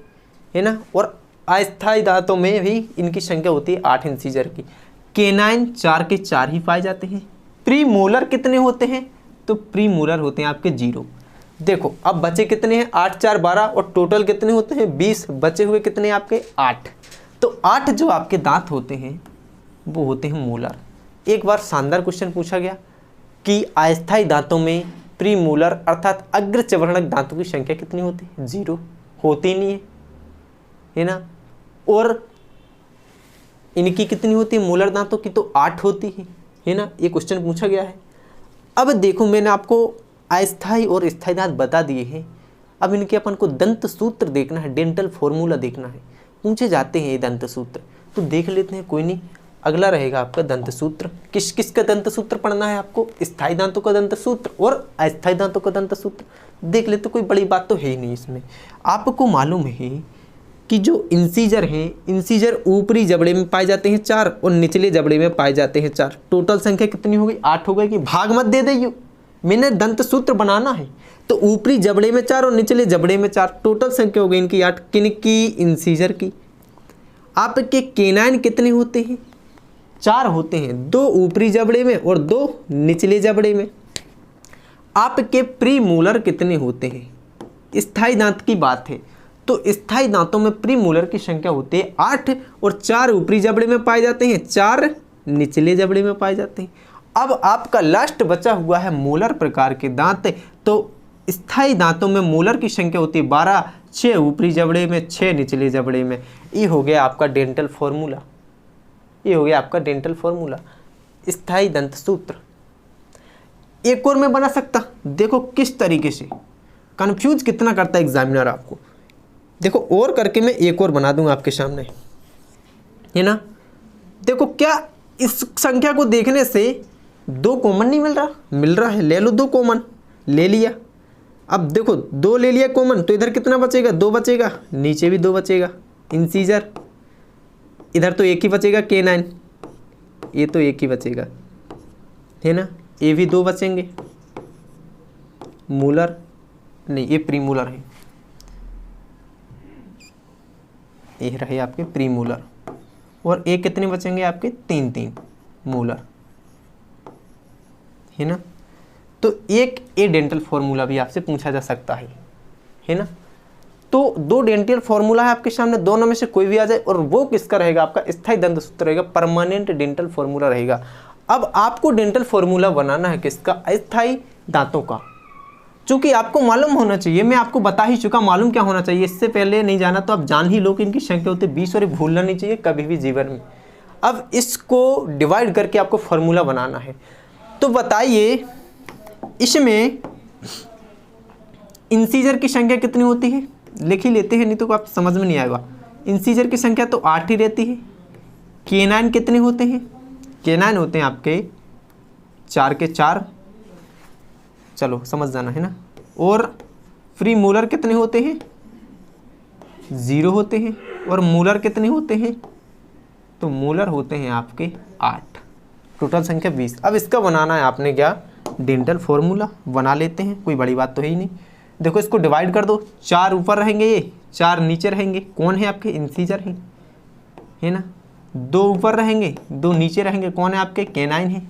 Speaker 1: है ना, और अस्थायी दांतों में भी इनकी संख्या होती है 8 इंसीजर की। केनाइन 4 के 4 ही पाए जाते हैं। प्रीमोलर कितने होते हैं, तो प्रीमोलर होते हैं आपके 0। देखो अब बचे कितने हैं, 8 4 12 और टोटल कितने होते हैं 20, बचे हुए कितने आपके 8। तो 8 जो आपके दांत होते हैं वो होते हैं मोलर। एक बार शानदार क्वेश्चन पूछा गया कि अस्थायी दांतों में प्रीमोलर अर्थात अग्र चवर्णक दांतों की संख्या कितनी होती है, 0 होती नहीं है ना, और इनकी कितनी होती है मोलर दांतों की, तो 8 होती है ना। ये क्वेश्चन पूछा गया है। अब देखो मैंने आपको अस्थायी और स्थायी दांत बता दिए हैं, अब इनके अपन को दंत सूत्र देखना है, डेंटल फॉर्मूला देखना है। पूछे जाते हैं ये दंत सूत्र, तो देख लेते हैं, कोई नहीं। अगला रहेगा आपका दंत सूत्र। किस किस का दंत सूत्र पढ़ना है आपको, स्थायी दांतों का दंत सूत्र और अस्थायी दांतों का दंत सूत्र देख लेते। कोई बड़ी बात तो है ही नहीं इसमें। आपको मालूम है कि जो इंसीजर हैं, इंसीजर ऊपरी जबड़े में पाए जाते हैं 4 और निचले जबड़े में पाए जाते हैं 4। टोटल संख्या कितनी हो गई, 8 हो गई। कि भाग मत दे दे, मैंने दंत सूत्र बनाना है, तो ऊपरी जबड़े में 4 और निचले जबड़े में 4, टोटल संख्या हो गई इनकी 8। किनकी, इंसीजर की। आपके केनाइन कितने होते हैं, 4 होते हैं, 2 ऊपरी जबड़े में और 2 निचले जबड़े में। आपके प्रीमोलर कितने होते हैं, स्थायी दांत की बात है, तो स्थायी दांतों में प्रीमोलर की संख्या होती है 8 और 4 ऊपरी जबड़े में पाए जाते हैं, 4 निचले जबड़े में पाए जाते हैं। अब आपका लास्ट बचा हुआ है मोलर प्रकार के दांत। तो स्थायी दांतों में मोलर की संख्या होती है 12, 6 ऊपरी जबड़े में, 6 निचले जबड़े में। ये हो गया आपका डेंटल फॉर्मूला, ये हो गया आपका डेंटल फॉर्मूला, स्थायी दंत सूत्र। एक और मैं बना सकता, देखो किस तरीके से, कंफ्यूज कितना करता है एग्जामिनर आपको। देखो और करके मैं एक और बना दूंगा आपके सामने, है ना। देखो क्या इस संख्या को देखने से 2 कॉमन नहीं मिल रहा, मिल रहा है, ले लो 2 कॉमन, ले लिया। अब देखो 2 ले लिया कॉमन, तो इधर कितना बचेगा, 2 बचेगा, नीचे भी 2 बचेगा इंसीजर, इधर तो 1 ही बचेगा केनाइन, ये तो 1 ही बचेगा, है ना। ये भी 2 बचेंगे, मोलर नहीं, ये प्रीमोलर है, ये रहे आपके प्रीमोलर। और एक कितने बचेंगे आपके, 3 मोलर, है ना। तो एक ए डेंटल फॉर्मूला भी आपसे पूछा जा सकता है ना। तो 2 डेंटल फॉर्मूला है आपके सामने, दोनों में से कोई भी आ जाए, और वो किसका रहेगा, आपका स्थायी दंत सूत्र रहेगा, परमानेंट डेंटल फॉर्मूला रहेगा। अब आपको डेंटल फॉर्मूला बनाना है किसका, अस्थायी दांतों का। चूंकि आपको मालूम होना चाहिए, मैं आपको बता ही चुका मालूम क्या होना चाहिए, इससे पहले नहीं जाना तो आप जान ही लो कि इनकी संख्या होती है 20 और भूलना नहीं चाहिए कभी भी जीवन में। अब इसको डिवाइड करके आपको फॉर्मूला बनाना है। तो बताइए इसमें इंसीजर की संख्या कितनी होती है, लिख ही लेते हैं, नहीं तो आप समझ में नहीं आएगा। इंसीजर की संख्या तो 8 ही रहती है। केनाइन कितने होते हैं, केनाइन होते हैं आपके 4 के 4, चलो समझ जाना है ना। और प्रीमोलर कितने होते हैं, 0 होते हैं। और मोलर कितने होते हैं, तो मोलर होते हैं आपके 8, टोटल संख्या 20। अब इसका बनाना है आपने क्या, डेंटल फॉर्मूला बना लेते हैं, कोई बड़ी बात तो है ही नहीं। देखो इसको डिवाइड कर दो, 4 ऊपर रहेंगे, ये 4 नीचे रहेंगे, कौन है आपके, इंसीजर है ना। 2 ऊपर रहेंगे, 2 नीचे रहेंगे, कौन है आपके, केनाइन है।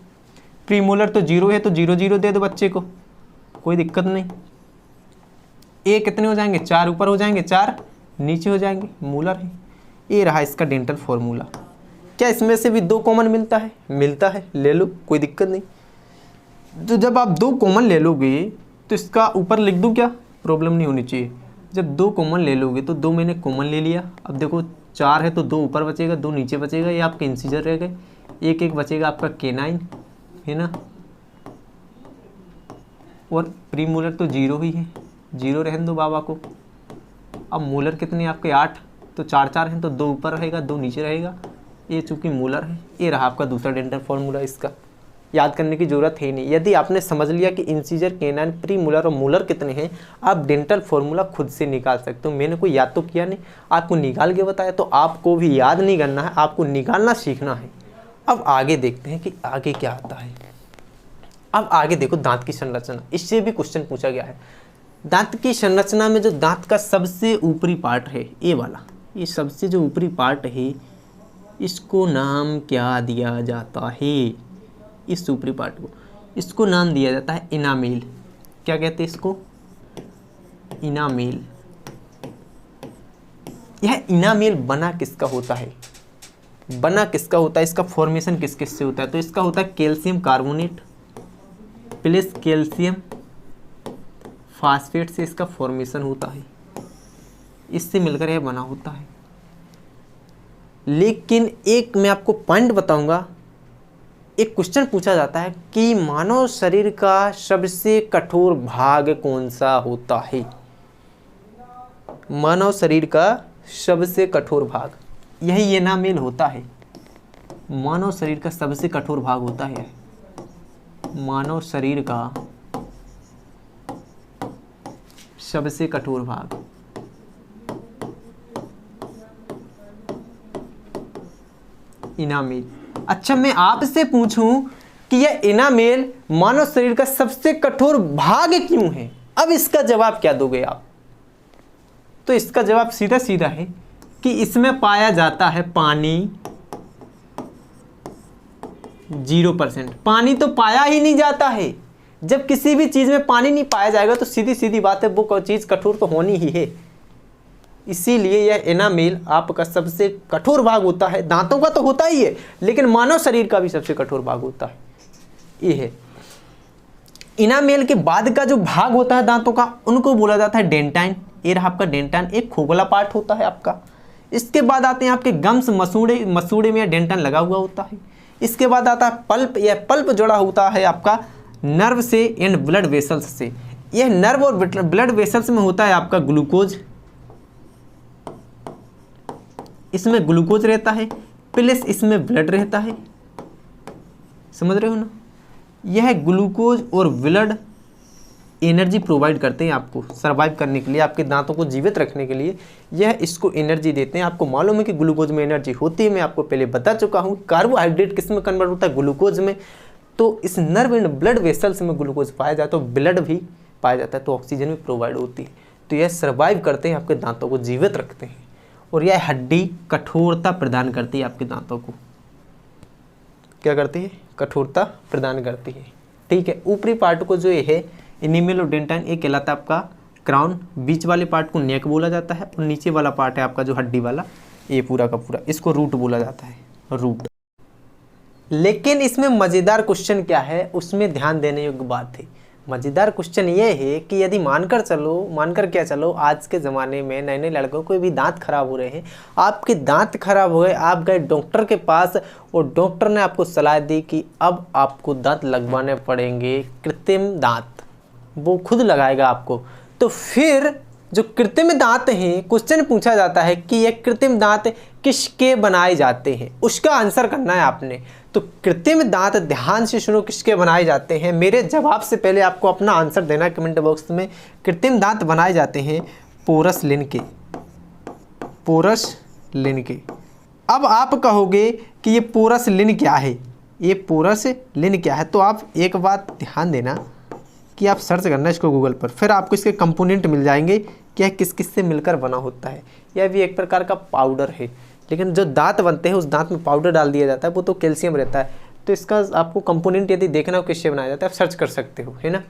Speaker 1: प्रीमोलर तो 0 है, तो 0 0 दे दो बच्चे को, कोई दिक्कत नहीं। ए कितने हो जाएंगे, 4 ऊपर हो जाएंगे, 4 नीचे हो जाएंगे, मोलर है। ये रहा इसका डेंटल फॉर्मूला। क्या इसमें से भी 2 कॉमन मिलता है, मिलता है, ले लो, कोई दिक्कत नहीं। तो जब आप 2 कॉमन ले लोगे तो इसका ऊपर लिख दूँ क्या, प्रॉब्लम नहीं होनी चाहिए। जब 2 कॉमन ले लोगे तो 2 मैंने कॉमन ले लिया। अब देखो 4 है तो 2 ऊपर बचेगा, 2 नीचे बचेगा, ये आपके इंसीजर रह गए। एक बचेगा आपका K9 है ना, और प्री मोलर तो 0 ही है, 0 रहने दो बाबा को। अब मोलर कितने आपके 8, तो 4 हैं तो 2 ऊपर रहेगा 2 नीचे रहेगा। ये चूँकि मोलर है, ये रहा आपका दूसरा डेंटल फॉर्मूला। इसका याद करने की ज़रूरत है नहीं। यदि आपने समझ लिया कि इंसीजर, K9, प्री मोलर और मोलर कितने हैं, आप डेंटल फॉर्मूला खुद से निकाल सकते हो। मैंने कोई याद तो किया नहीं, आपको निकाल के बताया, तो आपको भी याद नहीं करना है, आपको निकालना सीखना है। अब आगे देखते हैं कि आगे क्या आता है। अब आगे देखो दांत की संरचना, इससे भी क्वेश्चन पूछा गया है। दांत की संरचना में जो दांत का सबसे ऊपरी पार्ट है, ये वाला, ये सबसे जो ऊपरी पार्ट है, इसको नाम क्या दिया जाता है? इस ऊपरी पार्ट को, इसको नाम दिया जाता है इनामेल। क्या कहते हैं इसको? इनामेल। यह इनामेल बना किसका होता है? बना किसका होता है? इसका फॉर्मेशन किस किस से होता है? तो इसका होता है calcium carbonate plus calcium phosphate से इसका फॉर्मेशन होता है। इससे मिलकर यह बना होता है। लेकिन एक मैं आपको पॉइंट बताऊंगा, एक क्वेश्चन पूछा जाता है कि मानव शरीर का सबसे कठोर भाग कौन सा होता है? मानव शरीर का सबसे कठोर भाग यही एनामेल होता है। मानव शरीर का सबसे कठोर भाग होता है, मानव शरीर का सबसे कठोर भाग इनामेल। अच्छा, मैं आपसे पूछूं कि यह इनामेल मानव शरीर का सबसे कठोर भाग क्यों है? अब इसका जवाब क्या दोगे आप? तो इसका जवाब सीधा सीधा है कि इसमें पाया जाता है पानी 0%। पानी तो पाया ही नहीं जाता है। जब किसी भी चीज में पानी नहीं पाया जाएगा तो सीधी सीधी बात है, वो चीज कठोर तो होनी ही है। इसीलिए यह एनामेल आपका सबसे कठोर भाग होता है। दांतों का तो होता ही है, लेकिन मानव शरीर का भी सबसे कठोर भाग होता है। ये है इनामेल के बाद का जो भाग होता है दांतों का, उनको बोला जाता है डेंटाइन। ये रहा आपका डेंटाइन, एक खोखला पार्ट होता है आपका। इसके बाद आते हैं आपके गम्स, मसूड़े में डेंटाइन लगा हुआ होता है। इसके बाद आता है पल्प। यह पल्प जुड़ा होता है आपका नर्व से एंड ब्लड वेसल्स से। यह नर्व और ब्लड वेसल्स में होता है आपका ग्लूकोज। इसमें ग्लूकोज रहता है प्लस इसमें ब्लड रहता है। समझ रहे हो ना? यह ग्लूकोज और ब्लड एनर्जी प्रोवाइड करते हैं आपको सर्वाइव करने के लिए, आपके दांतों को जीवित रखने के लिए यह इसको एनर्जी देते हैं। आपको मालूम है कि ग्लूकोज में एनर्जी होती है, मैं आपको पहले बता चुका हूँ। कार्बोहाइड्रेट किस में कन्वर्ट होता है? ग्लूकोज में। तो इस नर्व एंड ब्लड वेसल्स में ग्लूकोज पाया जाता है, तो ब्लड भी पाया जाता है, तो ऑक्सीजन भी प्रोवाइड होती है। तो यह सर्वाइव करते हैं, आपके दांतों को जीवित रखते हैं। और यह हड्डी कठोरता प्रदान करती है आपके दांतों को। क्या करती है? कठोरता प्रदान करती है। ठीक है। ऊपरी पार्ट को जो ये है इनामेल और डेंटाइन, ये कहलाता है आपका क्राउन। बीच वाले पार्ट को नेक बोला जाता है, और नीचे वाला पार्ट है आपका जो हड्डी वाला, ये पूरा का पूरा, इसको रूट बोला जाता है, रूट। लेकिन इसमें मज़ेदार क्वेश्चन क्या है, उसमें ध्यान देने योग्य बात है। मज़ेदार क्वेश्चन ये है कि यदि मानकर क्या चलो, आज के ज़माने में नए नए लड़कों को भी दांत खराब हो रहे हैं। आपके दांत खराब हो गए, आप गए डॉक्टर के पास और डॉक्टर ने आपको सलाह दी कि अब आपको दांत लगवाने पड़ेंगे, कृत्रिम दांत, वो खुद लगाएगा आपको। तो फिर जो कृत्रिम दांत हैं, क्वेश्चन पूछा जाता है कि ये कृत्रिम दांत किसके बनाए जाते हैं, उसका आंसर करना है आपने। तो कृत्रिम दांत, ध्यान से सुनो, किसके बनाए जाते हैं। मेरे जवाब से पहले आपको अपना आंसर देना है कमेंट बॉक्स में। कृत्रिम दांत बनाए जाते हैं पोरसलिन के, पोरसलिन के। अब आप कहोगे कि ये पोरसलिन क्या है, ये पोरसलिन क्या है, तो आप एक बात ध्यान देना कि आप सर्च करना इसको गूगल पर, फिर आपको इसके कंपोनेंट मिल जाएंगे कि यह किस किस से मिलकर बना होता है। यह भी एक प्रकार का पाउडर है, लेकिन जो दांत बनते हैं उस दांत में पाउडर डाल दिया जाता है, वो तो कैल्शियम रहता है। तो इसका आपको कंपोनेंट यदि देखना हो किससे बनाया जाता है, आप सर्च कर सकते हो, है ना।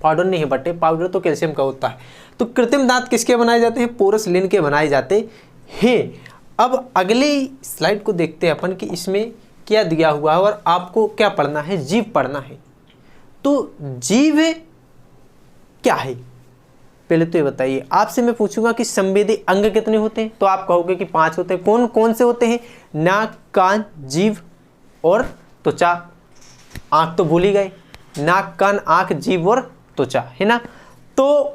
Speaker 1: पाउडर नहीं है बटे, पाउडर तो कैल्शियम का होता है। तो कृत्रिम दांत किसके बनाए जाते हैं? पोरसलिन के बनाए जाते हैं। अब अगली स्लाइड को देखते हैं अपन कि इसमें क्या दिया हुआ है और आपको क्या पढ़ना है, जीभ पढ़ना है। तो जीव क्या है, पहले तो ये बताइए। आपसे मैं पूछूंगा कि संवेदी अंग कितने होते हैं, तो आप कहोगे कि 5 होते हैं। कौन कौन से होते हैं? नाक, कान, जीभ और त्वचा। आंख तो भूल ही गए, नाक, कान, आंख, जीभ और त्वचा, है ना। तो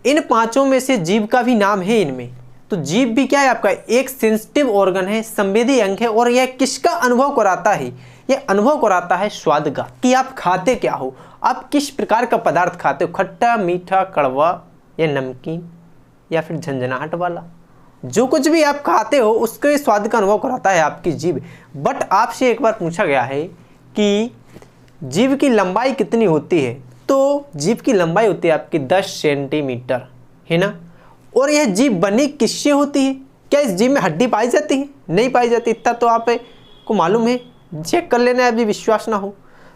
Speaker 1: इन 5 में से जीभ का भी नाम है इनमें। तो जीभ भी क्या है आपका? एक सेंसिटिव ऑर्गन है, संवेदी अंग है। और यह किसका अनुभव कराता है? यह अनुभव कराता है स्वाद का, कि आप खाते क्या हो, आप किस प्रकार का पदार्थ खाते हो, खट्टा, मीठा, कड़वा या नमकीन या फिर झंझनाहट वाला। जो कुछ भी आप खाते हो उसके स्वाद का अनुभव कराता है आपकी जीभ। बट आपसे एक बार पूछा गया है कि जीभ की लंबाई कितनी होती है, तो जीभ की लंबाई होती है आपकी 10 सेंटीमीटर, है ना। और यह जीभ बनी किससे होती है? क्या इस जीभ में हड्डी पाई जाती है? नहीं पाई जाती। इतना तो आपको मालूम है, चेक कर लेना, अभी विश्वास ना हो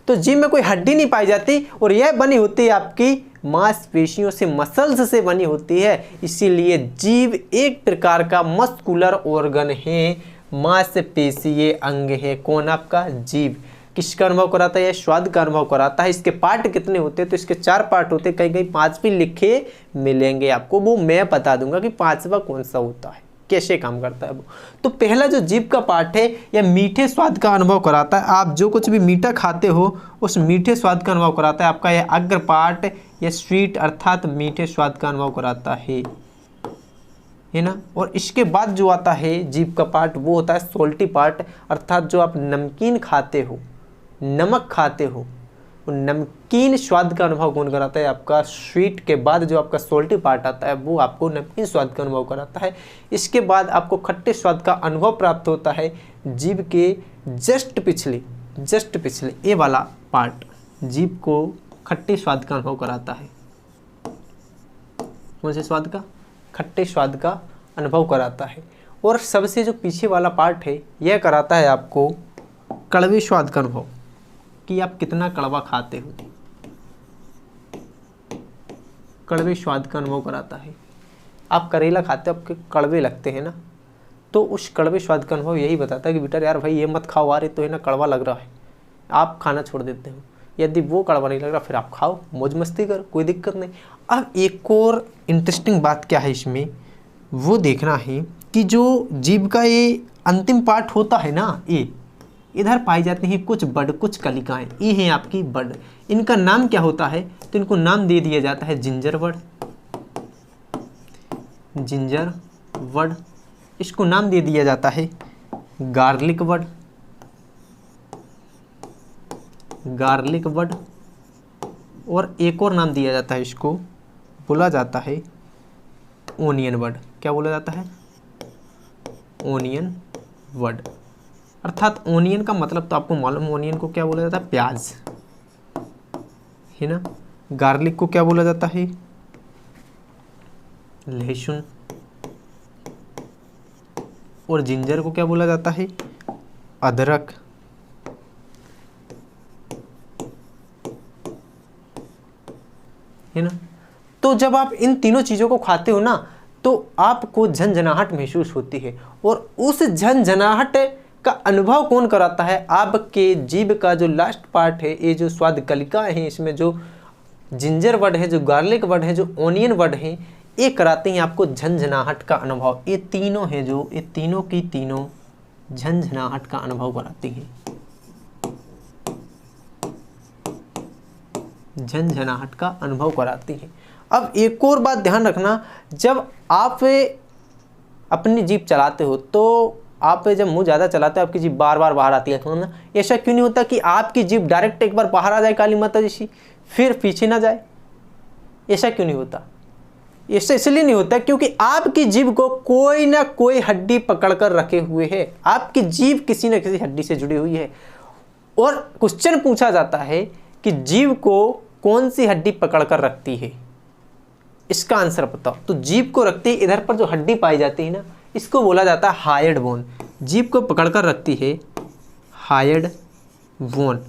Speaker 1: तो। जीभ में कोई हड्डी नहीं पाई जाती और यह बनी होती है आपकी मांसपेशियों से, मसल्स से बनी होती है। इसीलिए जीभ एक प्रकार का मस्कुलर ऑर्गन है, मांसपेशीय अंग है। कौन? आपका जीभ। किसका अनुभव कराता है? स्वाद का अनुभव कराता है। इसके पार्ट कितने होते हैं? तो इसके 4 पार्ट होते हैं, कहीं कहीं 5 भी लिखे मिलेंगे आपको, वो मैं बता दूंगा कि 5वां कौन सा होता है, कैसे काम करता है वो। तो पहला जो जीभ का पार्ट है, यह मीठे स्वाद का अनुभव कराता है। आप जो कुछ भी मीठा खाते हो उस मीठे स्वाद का अनुभव कराता है आपका यह अग्र पार्ट, यह स्वीट अर्थात मीठे स्वाद का अनुभव कराता है ना। और इसके बाद जो आता है जीभ का पार्ट, वो होता है सोल्टी पार्ट, अर्थात जो आप नमकीन खाते हो, नमक खाते हो, नमकीन स्वाद का अनुभव कौन कराता है? आपका स्वीट के बाद जो आपका सोल्टी पार्ट आता है वो आपको नमकीन स्वाद का अनुभव कराता है। इसके बाद आपको खट्टे स्वाद का अनुभव प्राप्त होता है जीभ के जस्ट पिछले ये वाला पार्ट जीभ को खट्टे स्वाद का अनुभव कराता है। कौन से स्वाद का? खट्टे स्वाद का अनुभव कराता है। और सबसे जो पीछे वाला पार्ट है यह कराता है आपको कड़वे स्वाद का अनुभव, कि आप कितना कड़वा खाते हो। कड़वे स्वाद का अनुभव कराता है। आप करेला खाते हो, आपके कड़वे लगते हैं ना, तो उस कड़वे स्वाद का अनुभव यही बताता है कि बेटा यार भाई ये मत खाओ, आ रहे तो है ना कड़वा लग रहा है, आप खाना छोड़ देते हो। यदि वो कड़वा नहीं लग रहा फिर आप खाओ, मौज मस्ती करो, कोई दिक्कत नहीं। अब एक और इंटरेस्टिंग बात क्या है इसमें, वो देखना है कि जो जीभ का ये अंतिम पार्ट होता है ना, ये इधर पाई जाती हैं कुछ बड, कुछ कलिकाएं, ये हैं आपकी बड। इनका नाम क्या होता है? तो इनको नाम दे दिया जाता है जिंजर बड, जिंजर बड। इसको नाम दे दिया जाता है गार्लिक बड, गार्लिक बड। और एक और नाम दिया जाता है, इसको बोला जाता है ओनियन बड। क्या बोला जाता है? ओनियन बड। अर्थात ओनियन का मतलब तो आपको मालूम, ओनियन को क्या बोला जाता है? प्याज, है ना। गार्लिक को क्या बोला जाता है? लहसुन। और जिंजर को क्या बोला जाता है? अदरक। है ना। तो जब आप इन तीनों चीज़ों को खाते हो ना तो आपको झंझनाहट महसूस होती है। और उस झंझनाहट का अनुभव कौन कराता है? आपके जीभ का जो लास्ट पार्ट है, ये जो स्वाद कलिकाएं हैं, इसमें जो जिंजर वर्ड है, जो गार्लिक वर्ड है, जो ओनियन वर्ड है, ये कराते हैं आपको झंझनाहट का अनुभव। ये तीनों हैं जो, ये तीनों की तीनों झंझनाहट का अनुभव कराती हैं, झंझनाहट का अनुभव कराती है। अब एक और बात ध्यान रखना, जब आप अपनी जीभ चलाते हो तो आप जब मुंह ज़्यादा चलाते हो आपकी जीभ बार बार बाहर आती है ना। ऐसा क्यों नहीं होता कि आपकी जीभ डायरेक्ट एक बार बाहर आ जाए काली माता जैसी, फिर पीछे ना जाए? ऐसा क्यों नहीं होता? ऐसा इसलिए नहीं होता क्योंकि आपकी जीभ को कोई ना कोई हड्डी पकड़ कर रखे हुए है। आपकी जीभ किसी न किसी हड्डी से जुड़ी हुई है। और क्वेश्चन पूछा जाता है कि जीभ को कौन सी हड्डी पकड़ कर रखती है, इसका आंसर बताओ। तो जीभ को रखती है इधर पर जो हड्डी पाई जाती है ना, इसको बोला जाता है हायर्ड बोन। जीभ को पकड़ कर रखती है हायर्ड बोन,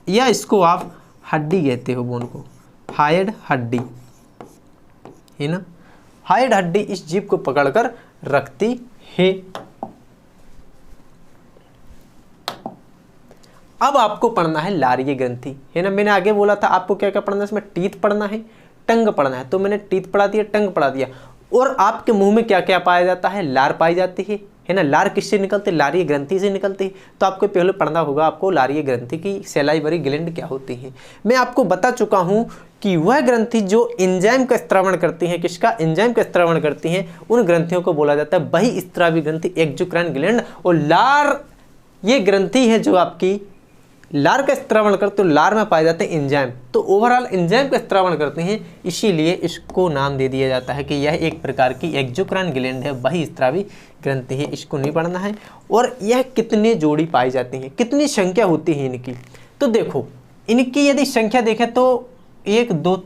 Speaker 1: या इसको आप हड्डी कहते हो, बोन को हायर्ड हड्डी, है ना। हायर्ड हड्डी इस जीभ को पकड़कर रखती है। अब आपको पढ़ना है लारीय ग्रंथि, है ना। मैंने आगे बोला था आपको क्या क्या पढ़ना है, इसमें टीथ पढ़ना है, टंग पढ़ना है, तो मैंने टीथ पढ़ा दिया, टंग पढ़ा दिया। और आपके मुंह में क्या क्या पाया जाता है, लार पाई जाती है ना। लार किससे निकलते, लारीय ग्रंथि से निकलती है। तो आपको पहले पढ़ना होगा आपको लारीय ग्रंथि की सैलाइवरी ग्लैंड क्या होती है। मैं आपको बता चुका हूँ कि वह ग्रंथि जो एंजाइम का स्त्रावण करती हैं, किसका, एंजाइम का स्त्रावण करती हैं, उन ग्रंथियों को बोला जाता है बहिस्त्रावी ग्रंथि, एक्सोक्राइन ग्लैंड। और लार ये ग्रंथि है जो आपकी लार का स्त्रावण करते, तो लार में पाए जाते हैं एंजाइम, तो ओवरऑल एंजाइम का स्त्रावण करते हैं, इसीलिए इसको नाम दे दिया जाता है कि यह एक प्रकार की एक्सोक्राइन ग्लैंड है, बहिस्त्रावी ग्रंथि है। इसको नहीं पढ़ना है। और यह कितने जोड़ी पाई जाती हैं, कितनी संख्या होती है इनकी, तो देखो इनकी यदि संख्या देखें तो 1 2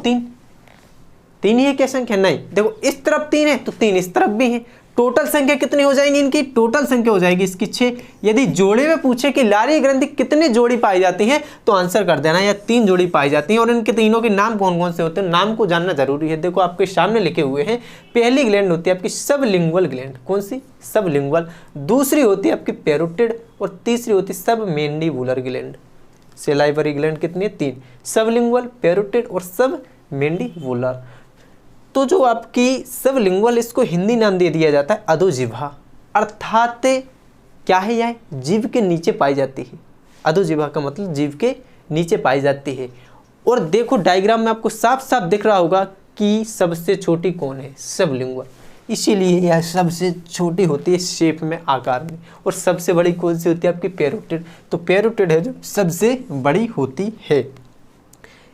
Speaker 1: 3 ही है क्या संख्या, नहीं, देखो इस तरफ 3 है तो 3 इस तरफ भी है। टोटल संख्या कितनी हो जाएंगी इनकी, टोटल संख्या हो जाएगी इसकी 6। यदि जोड़े में पूछे कि लारीय ग्रंथि कितने जोड़ी पाई जाती हैं तो आंसर कर देना या 3 जोड़ी पाई जाती हैं। और इनके तीनों के नाम कौन कौन से होते हैं, नाम को जानना जरूरी है। देखो आपके सामने लिखे हुए हैं। पहली ग्लैंड होती है आपकी सबलिंगुअल ग्लैंड, कौन सी, सबलिंगुअल। दूसरी होती है आपकी पैरोटिड, और तीसरी होती है सबमेंडिबुलर ग्लैंड। सैलाइवरी ग्लैंड कितनी है, 3, सबलिंगुअल, पैरोटिड और सबमेंडिबुलर। तो जो आपकी सबलिंगुअल, इसको हिंदी नाम दे दिया जाता है अधोजिह्वा, अर्थात क्या है, यह जीभ के नीचे पाई जाती है। अधोजिह्वा का मतलब जीभ के नीचे पाई जाती है। और देखो डायग्राम में आपको साफ साफ दिख रहा होगा कि सबसे छोटी कौन है, सबलिंगुअल, इसीलिए यह सबसे छोटी होती है शेप में, आकार में। और सबसे बड़ी कौन सी होती है आपकी, पैरोटिड, तो पैरोटिड है जो सबसे बड़ी होती है।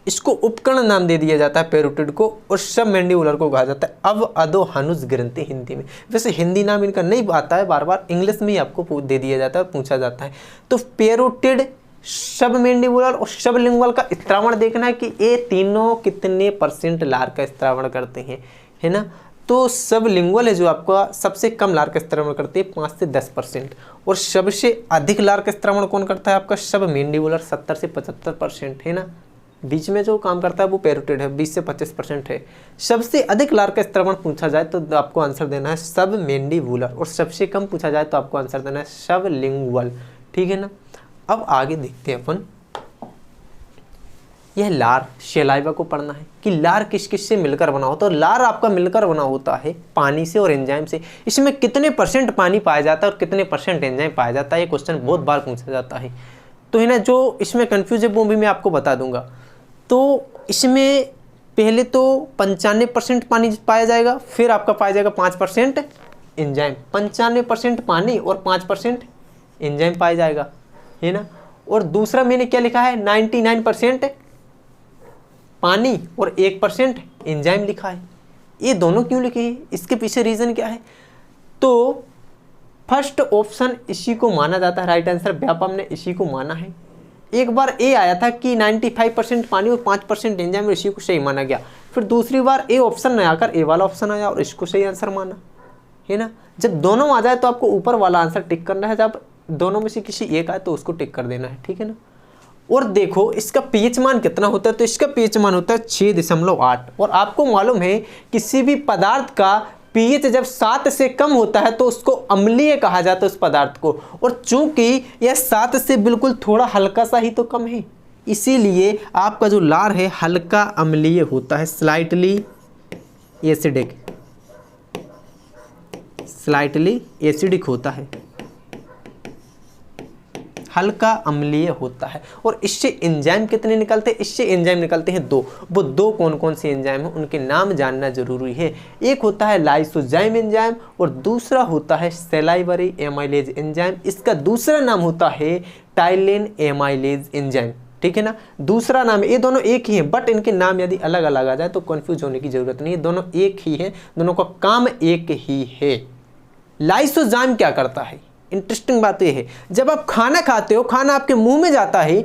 Speaker 1: इसको उपकरण नाम दे दिया जाता है पैरोटिड को, और सबमेंडिबुलर को कहा जाता है अवअधोहनुज ग्रंथि हिंदी में। वैसे हिंदी नाम इनका नहीं आता है, बार बार इंग्लिश में ही आपको दे दिया जाता है, पूछा जाता है। तो पैरोटिड, सबमेंडिबुलर और सबलिंगुअल का स्त्रावण देखना है कि ये तीनों कितने % लार का स्त्रावण करते हैं, है ना। तो सबलिंगुअल है जो आपका सबसे कम लार का स्त्रावण करती है, 5 से 10%। और सबसे अधिक लार का स्त्रावण कौन करता है आपका, सबमेंडिबुलर, 70 से 75%, है ना। बीच में जो काम करता है वो पैरोटिड है, 20 से 25% है। सबसे अधिक लार का स्त्रावण पूछा जाए तो आपको आंसर देना है सबमेंडिबुलर, और सबसे कम पूछा जाए तो आपको आंसर देना है सबलिंगुअल, ठीक है ना। अब आगे देखते हैं अपन, यह लार सैलाइवा को पढ़ना है कि लार किस किस से मिलकर बना होता है। तो लार आपका मिलकर बना होता है पानी से और एंजाइम से। इसमें कितने % पानी पाया जाता है और कितने % एंजाइम पाया जाता है, ये क्वेश्चन बहुत बार पूछा जाता है। तो है ना, जो इसमें कन्फ्यूज है वो भी मैं आपको बता दूंगा। तो इसमें पहले तो 95% पानी पाया जाएगा, फिर आपका पाया जाएगा 5% एंजाइम। 95% पानी और 5% एंजाइम पाया जाएगा, है ना। और दूसरा मैंने क्या लिखा है, 99% पानी और 1% एंजाइम लिखा है। ये दोनों क्यों लिखे हैं, इसके पीछे रीज़न क्या है। तो फर्स्ट ऑप्शन इसी को माना जाता है राइट आंसर, व्यापम ने इसी को माना है। एक बार ए आया था कि 95% पानी और 5% एंजाइम, इसी को सही माना गया। फिर दूसरी बार ए ऑप्शन नहीं आकर ए वाला ऑप्शन आया और इसको सही आंसर माना, है ना। जब दोनों आ जाए तो आपको ऊपर वाला आंसर टिक करना है, जब दोनों में से किसी एक आए तो उसको टिक कर देना है, ठीक है ना। और देखो इसका पीएच मान कितना होता है, तो इसका पीएच मान होता है 6.8। और आपको मालूम है किसी भी पदार्थ का पीएच जब 7 से कम होता है तो उसको अम्लीय कहा जाता है उस पदार्थ को। और चूंकि यह 7 से बिल्कुल थोड़ा हल्का सा ही तो कम है, इसीलिए आपका जो लार है हल्का अम्लीय होता है, स्लाइटली एसिडिक होता है, हल्का अम्लीय होता है। और इससे एंजाइम कितने निकलते हैं, इससे एंजाइम निकलते हैं 2। वो 2 कौन कौन से एंजाइम हैं उनके नाम जानना जरूरी है। एक होता है लाइसोजाइम एंजाइम और दूसरा होता है सैलाइवरी एमाइलेज एंजाइम। इसका दूसरा नाम होता है टाइलिन एमाइलेज एंजाइम, ठीक है ना। दूसरा नाम, ये दोनों एक ही हैं, बट इनके नाम यदि अलग अलग आ जाए तो कंफ्यूज होने की जरूरत नहीं है, दोनों एक ही हैं, दोनों का काम एक ही है। लाइसोजाइम क्या करता है, इंटरेस्टिंग बात यह है, जब आप खाना खाते हो, खाना आपके मुंह में जाता है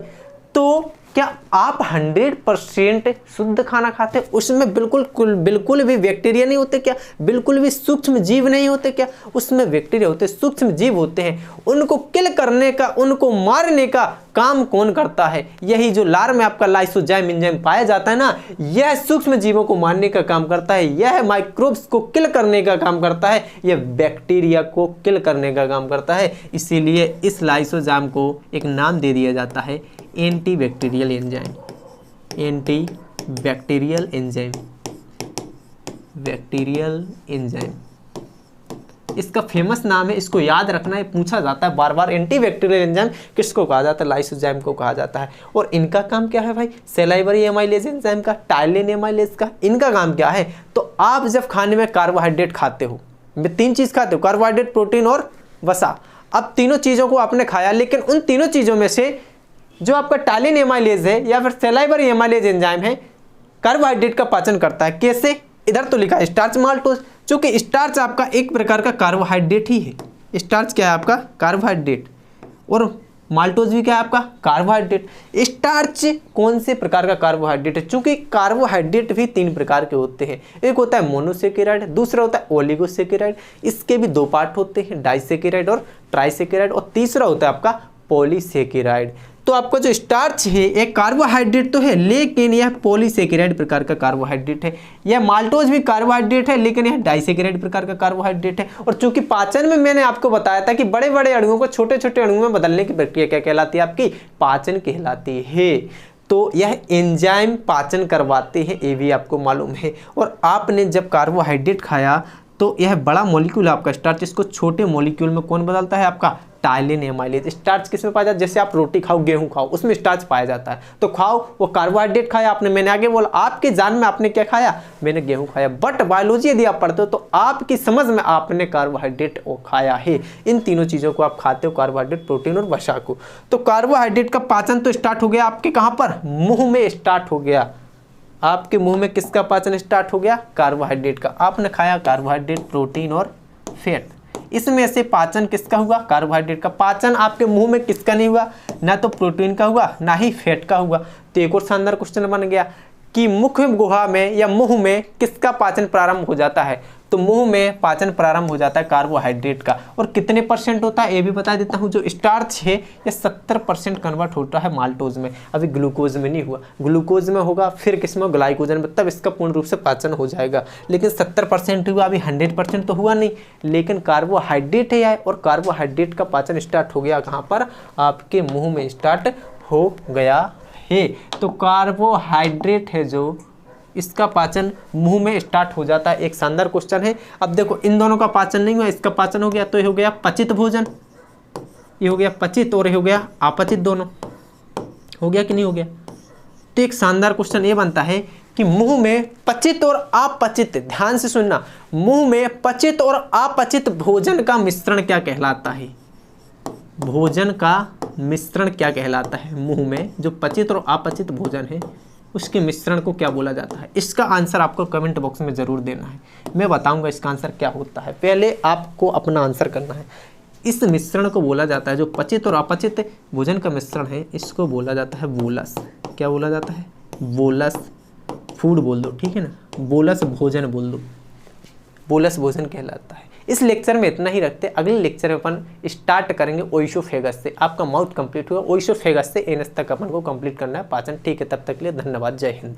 Speaker 1: तो क्या आप 100% शुद्ध खाना खाते हैं? उसमें बिल्कुल भी बैक्टीरिया नहीं होते क्या? बिल्कुल भी सूक्ष्म जीव नहीं होते क्या? उसमें बैक्टीरिया होते, सूक्ष्म जीव होते हैं। उनको किल करने का, उनको मारने का काम कौन करता है? यही जो लार में आपका लाइसोजाइम एंजाइम पाया जाता है ना, यह सूक्ष्म जीवों को मारने का काम करता है, यह माइक्रोब्स को किल करने का काम करता है, यह बैक्टीरिया को किल करने का काम करता है। इसीलिए इस लाइसोजाइम को एक नाम दे दिया जाता है antibacterial enzyme, antibacterial enzyme, bacterial enzyme इसका फेमस नाम है। इसको याद रखना है, पूछा जाता है बार बार। एंटीबैक्टीरियल एंजाइम किसको कहा जाता है? लाइसोजाइम को कहा जाता है। और इनका काम क्या है भाई? सलाइवरी एमाइलेज एंजाइम का, टाइलिन एमाइलेज का, इनका काम क्या है? तो आप जब खाने में कार्बोहाइड्रेट खाते हो, 3 चीज खाते हो, कार्बोहाइड्रेट, प्रोटीन और वसा। अब तीनों चीजों को आपने खाया, लेकिन उन तीनों चीजों में से जो आपका टाइलिन एमाइलेज है या फिर सलाइवरी एमाइलेज एंजाइम है, कार्बोहाइड्रेट का पाचन करता है। कैसे? इधर तो लिखा है स्टार्च माल्टोज, क्योंकि स्टार्च आपका एक प्रकार का कार्बोहाइड्रेट ही है। स्टार्च क्या है आपका? कार्बोहाइड्रेट। और माल्टोज भी क्या है आपका? कार्बोहाइड्रेट। स्टार्च कौन से प्रकार का कार्बोहाइड्रेट है? चूंकि कार्बोहाइड्रेट भी 3 प्रकार के होते हैं। एक होता है मोनोसेकेराइड, दूसरा होता है ओलिगोसेकेराइड, इसके भी 2 पार्ट होते हैं, डाइसेकेराइड और ट्राइसेकेराइड, और तीसरा होता है आपका पॉलीसेकेराइड। तो आपका जो स्टार्च है एक कार्बोहाइड्रेट तो है, लेकिन यह पॉलीसेकेराइड प्रकार का कार्बोहाइड्रेट है। यह माल्टोज भी कार्बोहाइड्रेट है, लेकिन यह डाइसेकेराइड प्रकार का कार्बोहाइड्रेट है। और चूंकि पाचन में मैंने आपको बताया था कि बड़े बड़े अणुओं को छोटे छोटे अणुओं में बदलने की प्रक्रिया क्या कहलाती है? आपकी पाचन कहलाती है। तो यह एंजाइम पाचन करवाते हैं, ये भी आपको मालूम है। और आपने जब कार्बोहाइड्रेट खाया तो यह बड़ा मॉलिक्यूल आपका स्टार्च, इसको छोटे मॉलिक्यूल में कौन बदलता है? आपका टाइलिन एमाइलेज। स्टार्च किसमें पाया जाता है? जैसे आप रोटी खाओ, गेहूं खाओ, उसमें स्टार्च पाया जाता है। तो खाओ, वो कार्बोहाइड्रेट खाया आपने, मैंने आगे बोला आपके जान में आपने क्या खाया? मैंने गेहूं खाया। बट बायोलॉजी यदि आप पढ़ते हो तो आपकी समझ में आपने कार्बोहाइड्रेट वो खाया है। इन तीनों चीजों को आप खाते हो, कार्बोहाइड्रेट, प्रोटीन और वसा को। तो कार्बोहाइड्रेट का पाचन तो स्टार्ट हो गया आपके कहां पर? मुंह में स्टार्ट हो गया। आपके मुंह में किसका पाचन स्टार्ट हो गया? कार्बोहाइड्रेट का। आपने खाया कार्बोहाइड्रेट, प्रोटीन और फैट, इसमें से पाचन किसका हुआ? कार्बोहाइड्रेट का। पाचन आपके मुंह में किसका नहीं हुआ? ना तो प्रोटीन का हुआ, ना ही फैट का हुआ। तो एक और शानदार क्वेश्चन बन गया कि मुख गुहा में या मुंह में किसका पाचन प्रारंभ हो जाता है? तो मुंह में पाचन प्रारंभ हो जाता है कार्बोहाइड्रेट का। और कितने % होता है ये भी बता देता हूँ। जो स्टार्च है ये 70% कन्वर्ट होता है माल्टोज में, अभी ग्लूकोज में नहीं हुआ। ग्लूकोज में होगा, फिर किसमें? ग्लाइकोजन में, तब इसका पूर्ण रूप से पाचन हो जाएगा। लेकिन 70% हुआ, अभी 100% तो हुआ नहीं। लेकिन कार्बोहाइड्रेट है और कार्बोहाइड्रेट का पाचन स्टार्ट हो गया कहाँ पर? आपके मुँह में स्टार्ट हो गया है। तो कार्बोहाइड्रेट है जो, इसका पाचन मुंह में स्टार्ट हो जाता है। एक शानदार क्वेश्चन है। अब देखो इन दोनों का पाचन नहीं हुआ, इसका पाचन हो गया, तो ये हो गया पचित भोजन, ये हो गया पचित और ये हो गया अपचित। दोनों हो गया कि नहीं हो गया? तो एक शानदार क्वेश्चन ये बनता है कि मुंह में पचित और अपचित, ध्यान से सुनना, मुंह में पचित और अपचित भोजन का मिश्रण क्या कहलाता है? भोजन का मिश्रण क्या कहलाता है? मुंह में जो पचित और अपचित भोजन है उसके मिश्रण को क्या बोला जाता है? इसका आंसर आपको कमेंट बॉक्स में ज़रूर देना है। मैं बताऊंगा इसका आंसर क्या होता है, पहले आपको अपना आंसर करना है। इस मिश्रण को बोला जाता है, जो पचित और अपचित भोजन का मिश्रण है, इसको बोला जाता है बोलस। क्या बोला जाता है? बोलस। फूड बोल दो, ठीक है ना, बोलस भोजन बोल दो, बोलस भोजन कहलाता है। इस लेक्चर में इतना ही रखते, अगले लेक्चर में अपन स्टार्ट करेंगे ओइसोफेगस से। आपका माउथ कंप्लीट हुआ, ओइसोफेगस से एनस तक अपन को कंप्लीट करना है पाचन, ठीक है। तब तक के लिए धन्यवाद, जय हिंद।